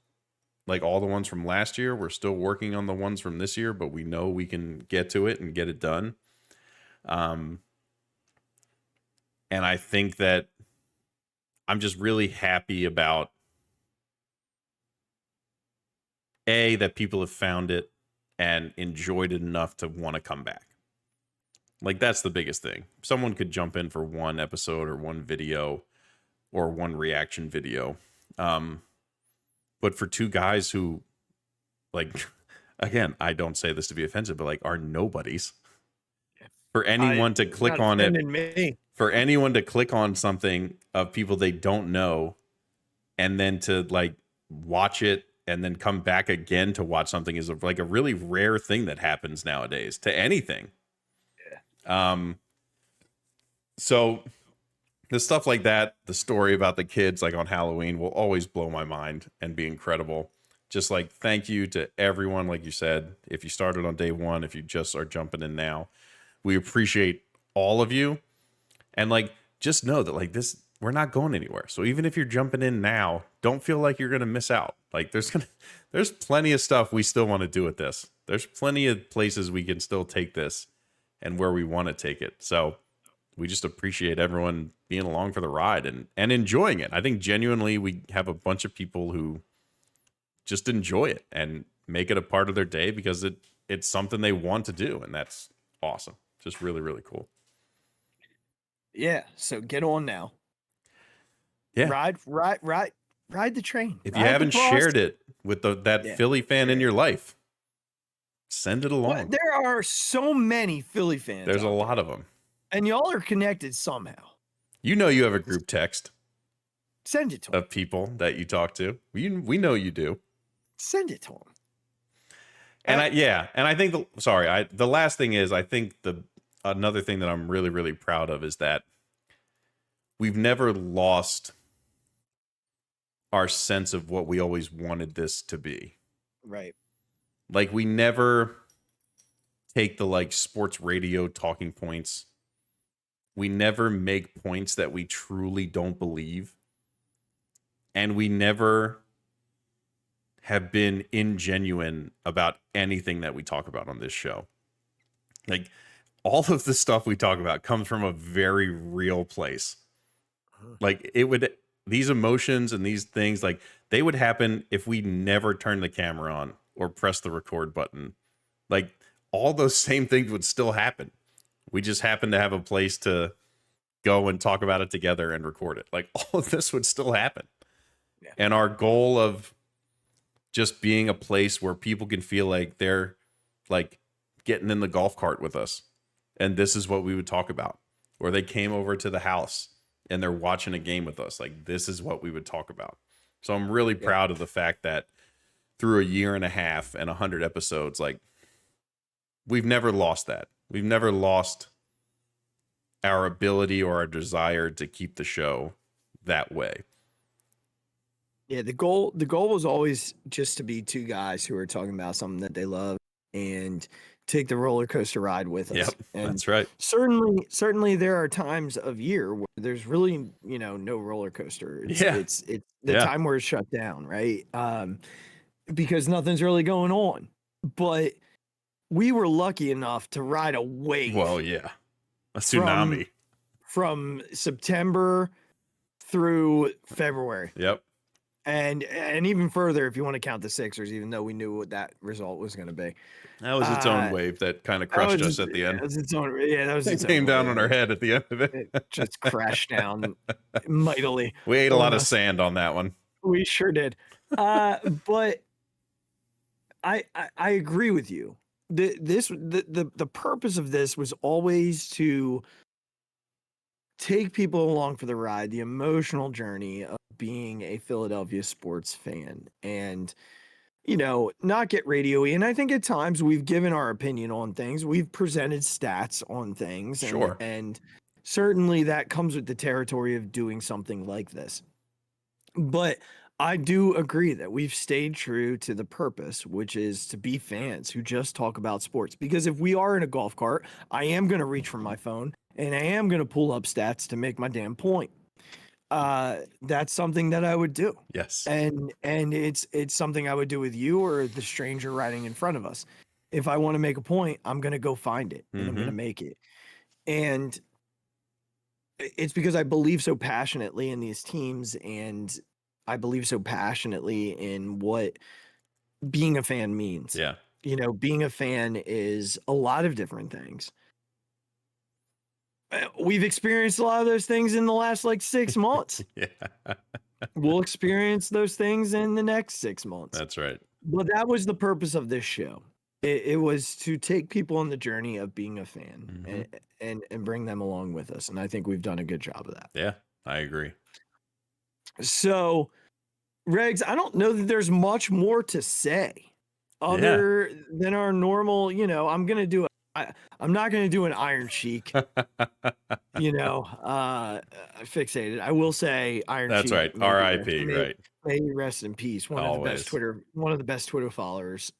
like, all the ones from last year. We're still working on the ones from this year, but we know we can get to it and get it done. And I think that I'm just really happy about that people have found it and enjoyed it enough to want to come back. Like, that's the biggest thing. Someone could jump in for one episode or one video or one reaction video. But for two guys who, like, again, I don't say this to be offensive, but, like, are nobodies. For anyone to click on it, for anyone to click on something of people they don't know and then to like watch it and then come back again to watch something is like a really rare thing that happens nowadays to anything. So the stuff like that, the story about the kids like on Halloween will always blow my mind and be incredible. Just like, thank you to everyone. Like you said, if you started on day one, if you just are jumping in now, we appreciate all of you. And like, just know that like this, we're not going anywhere. So even if you're jumping in now, don't feel like you're going to miss out. Like there's plenty of stuff we still want to do with this. There's plenty of places we can still take this and where we want to take it. So we just appreciate everyone being along for the ride and enjoying it. I think genuinely we have a bunch of people who just enjoy it and make it a part of their day because it's something they want to do. And that's awesome. Just really, really cool. Yeah. So get on now. Yeah. Ride the train. If you haven't shared it with that Philly fan in your life, send it along. Well, there are so many Philly fans. There's a lot of them. And y'all are connected somehow. You know you have a group text. Send it to them. Of people that you talk to. We know you do. Send it to them. And I think the last thing is I think another thing that I'm really, really proud of is that we've never lost our sense of what we always wanted this to be. Right. Like we never take the like sports radio talking points. We never make points that we truly don't believe. And we never have been ingenuine about anything that we talk about on this show. Like all of the stuff we talk about comes from a very real place. Like these emotions and these things, like they would happen if we never turned the camera on or press the record button. Like all those same things would still happen. We just happen to have a place to go and talk about it together and record it. Like all of this would still happen. Yeah. And our goal of just being a place where people can feel like they're like getting in the golf cart with us. And this is what we would talk about. Or they came over to the house and they're watching a game with us. Like this is what we would talk about. So I'm really proud of the fact that through a year and a half and 100 episodes, like we've never lost that. We've never lost our ability or our desire to keep the show that way. Yeah, the goal was always just to be two guys who are talking about something that they love and take the roller coaster ride with us. Yep, and that's right. Certainly there are times of year where there's really, no roller coaster. It's the time where it's shut down, right? Because nothing's really going on. But we were lucky enough to ride a wave. Well, yeah. A tsunami. From September through February. Yep. And even further, if you want to count the Sixers, even though we knew what that result was going to be. That was its own wave that kind of crushed us at the end. That was its own. Yeah, that was its own. It came down wave. On our head at the end of it. It just crashed down mightily. We ate a lot of sand on that one. We sure did. But I agree with you. The purpose of this was always to take people along for the ride, the emotional journey of being a Philadelphia sports fan, and not get radio-y. And I think at times we've given our opinion on things. We've presented stats on things. Sure. And certainly that comes with the territory of doing something like this. But I do agree that we've stayed true to the purpose, which is to be fans who just talk about sports. Because if we are in a golf cart, I am going to reach for my phone and I am going to pull up stats to make my damn point. That's something that I would do. Yes. And it's something I would do with you or the stranger riding in front of us. If I want to make a point, I'm going to go find it and I'm going to make it. And it's because I believe so passionately in these teams, and I believe so passionately in what being a fan means. Yeah. Being a fan is a lot of different things. We've experienced a lot of those things in the last 6 months. Yeah. We'll experience those things in the next 6 months. That's right. But that was the purpose of this show. It was to take people on the journey of being a fan and bring them along with us. And I think we've done a good job of that. Yeah, I agree. So Regs, I don't know that there's much more to say other than our normal, I'm not going to do an Iron Sheik, fixated. I will say Iron That's Sheik. right. R.I.P. Right. May he rest in peace. One of the best Twitter followers,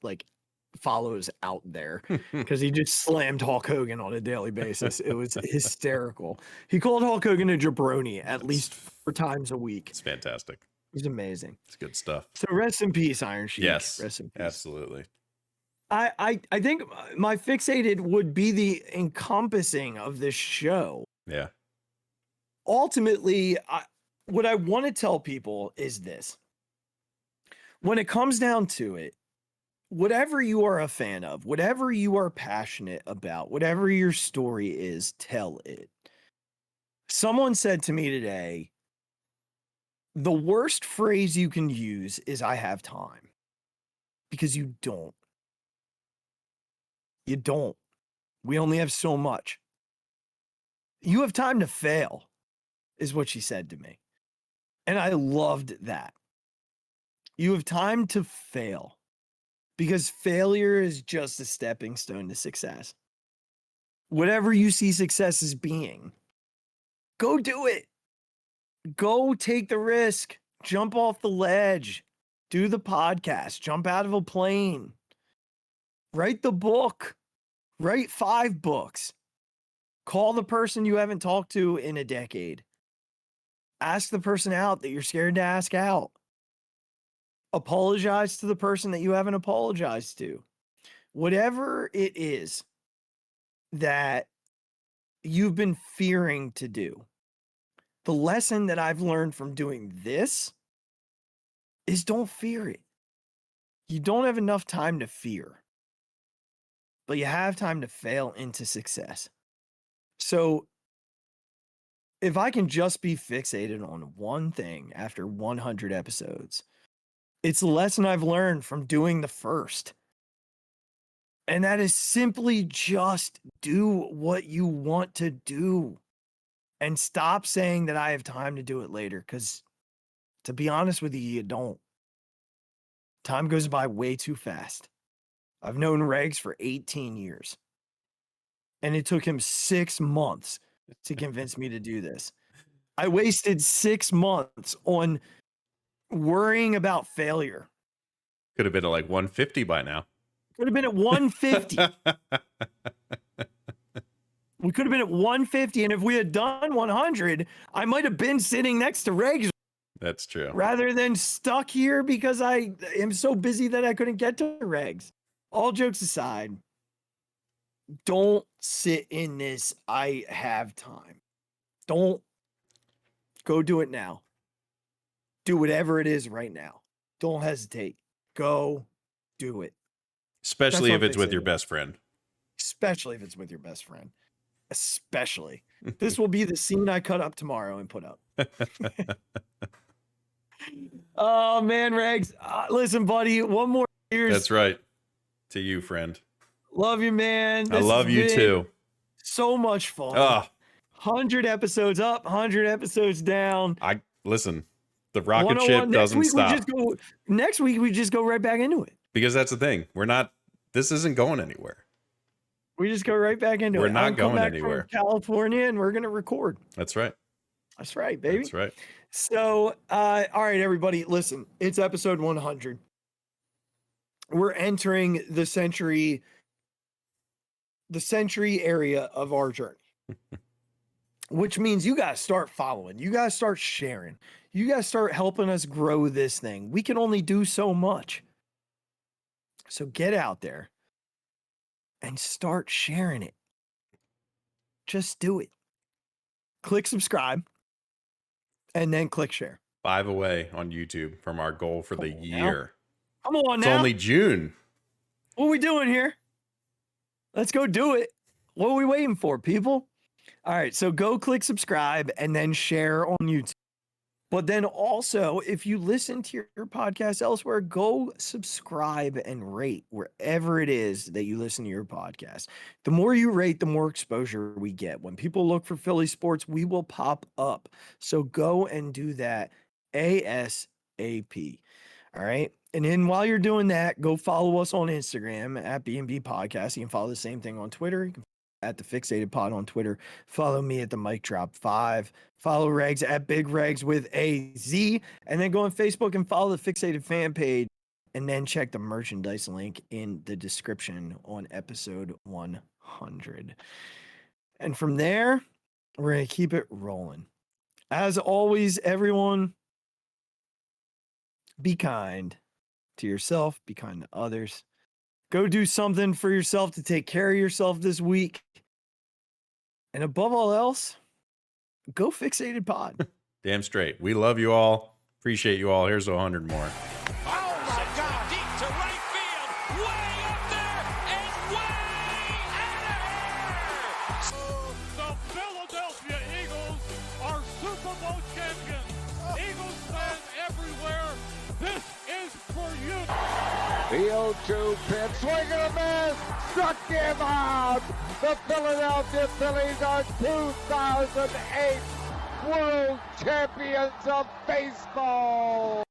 follows out there, because he just slammed Hulk Hogan on a daily basis. It was hysterical. He called Hulk Hogan a jabroni at least 4 times a week. It's fantastic. He's amazing. It's good stuff. So rest in peace, Iron Sheik. Yes, rest in peace. Absolutely. I think my fixated would be the encompassing of this show. Yeah. Ultimately, what I want to tell people is this. When it comes down to it, whatever you are a fan of, whatever you are passionate about, whatever your story is, tell it. Someone said to me today, the worst phrase you can use is "I have time," because you don't. You don't. We only have so much. You have time to fail, is what she said to me. And I loved that. You have time to fail, because failure is just a stepping stone to success. Whatever you see success as being, go do it. Go take the risk. Jump off the ledge. Do the podcast. Jump out of a plane. Write the book. Write 5 books. Call the person you haven't talked to in a decade. Ask the person out that you're scared to ask out. Apologize to the person that you haven't apologized to. Whatever it is that you've been fearing to do, the lesson that I've learned from doing this is don't fear it. You don't have enough time to fear, but you have time to fail into success. So if I can just be fixated on one thing after 100 episodes, it's the lesson I've learned from doing the first. And that is simply just do what you want to do and stop saying that I have time to do it later. Because to be honest with you, you don't. Time goes by way too fast. I've known Regs for 18 years. And it took him 6 months to convince me to do this. I wasted 6 months on worrying about failure. Could have been at like 150 by now. Could have been at 150. We could have been at 150. And if we had done 100, I might have been sitting next to Regs. That's true. Rather than stuck here because I am so busy that I couldn't get to Regs. All jokes aside, don't sit in this "I have time." Don't. Go do it now. Do whatever it is right now. Don't hesitate. Go do it. Especially if it's with your best friend. Especially if it's with your best friend. Especially. This will be the scene I cut up tomorrow and put up. Oh, man, Regs. Listen, buddy, one more year. That's right. To you, friend. Love you, man. I love you too. So much fun. 100 episodes up, 100 episodes down. Listen, the rocket ship doesn't stop. Next week, we just go right back into it. Because that's the thing. This isn't going anywhere. We just go right back into it. We're not going back anywhere. From California, and we're going to record. That's right. That's right, baby. That's right. So, all right, everybody, listen, it's episode 100. We're entering the century area of our journey. Which means you guys start following. You guys start sharing. You guys start helping us grow this thing. We can only do so much. So get out there and start sharing it. Just do it. Click subscribe and then click share. 5 away on YouTube from our goal for the year. Come on now. It's only June. What are we doing here? Let's go do it. What are we waiting for, people? All right, so go click subscribe and then share on YouTube. But then also, if you listen to your podcast elsewhere, go subscribe and rate wherever it is that you listen to your podcast. The more you rate, the more exposure we get. When people look for Philly sports, we will pop up. So go and do that ASAP. All right. And then while you're doing that, go follow us on Instagram at B&B Podcast. You can follow the same thing on Twitter. You can at the Phixated Pod on Twitter. Follow me at the Mic Drop 5. Follow Regs at Big Regs with a Z. And then go on Facebook and follow the Phixated fan page. And then check the merchandise link in the description on episode 100. And from there, we're going to keep it rolling. As always, everyone, be kind to yourself, be kind to others. Go do something for yourself to take care of yourself this week. And above all else, go Phixated Pod. Damn straight. We love you all. Appreciate you all. Here's 100 more. Oh my God! Deep to right field, way up there and way out of here. The Philadelphia Eagles are Super Bowl champions. Eagles fans everywhere, this is for you. The 0-2 pitch, swing and a miss, struck him out. The Philadelphia Phillies are 2008 World Champions of Baseball.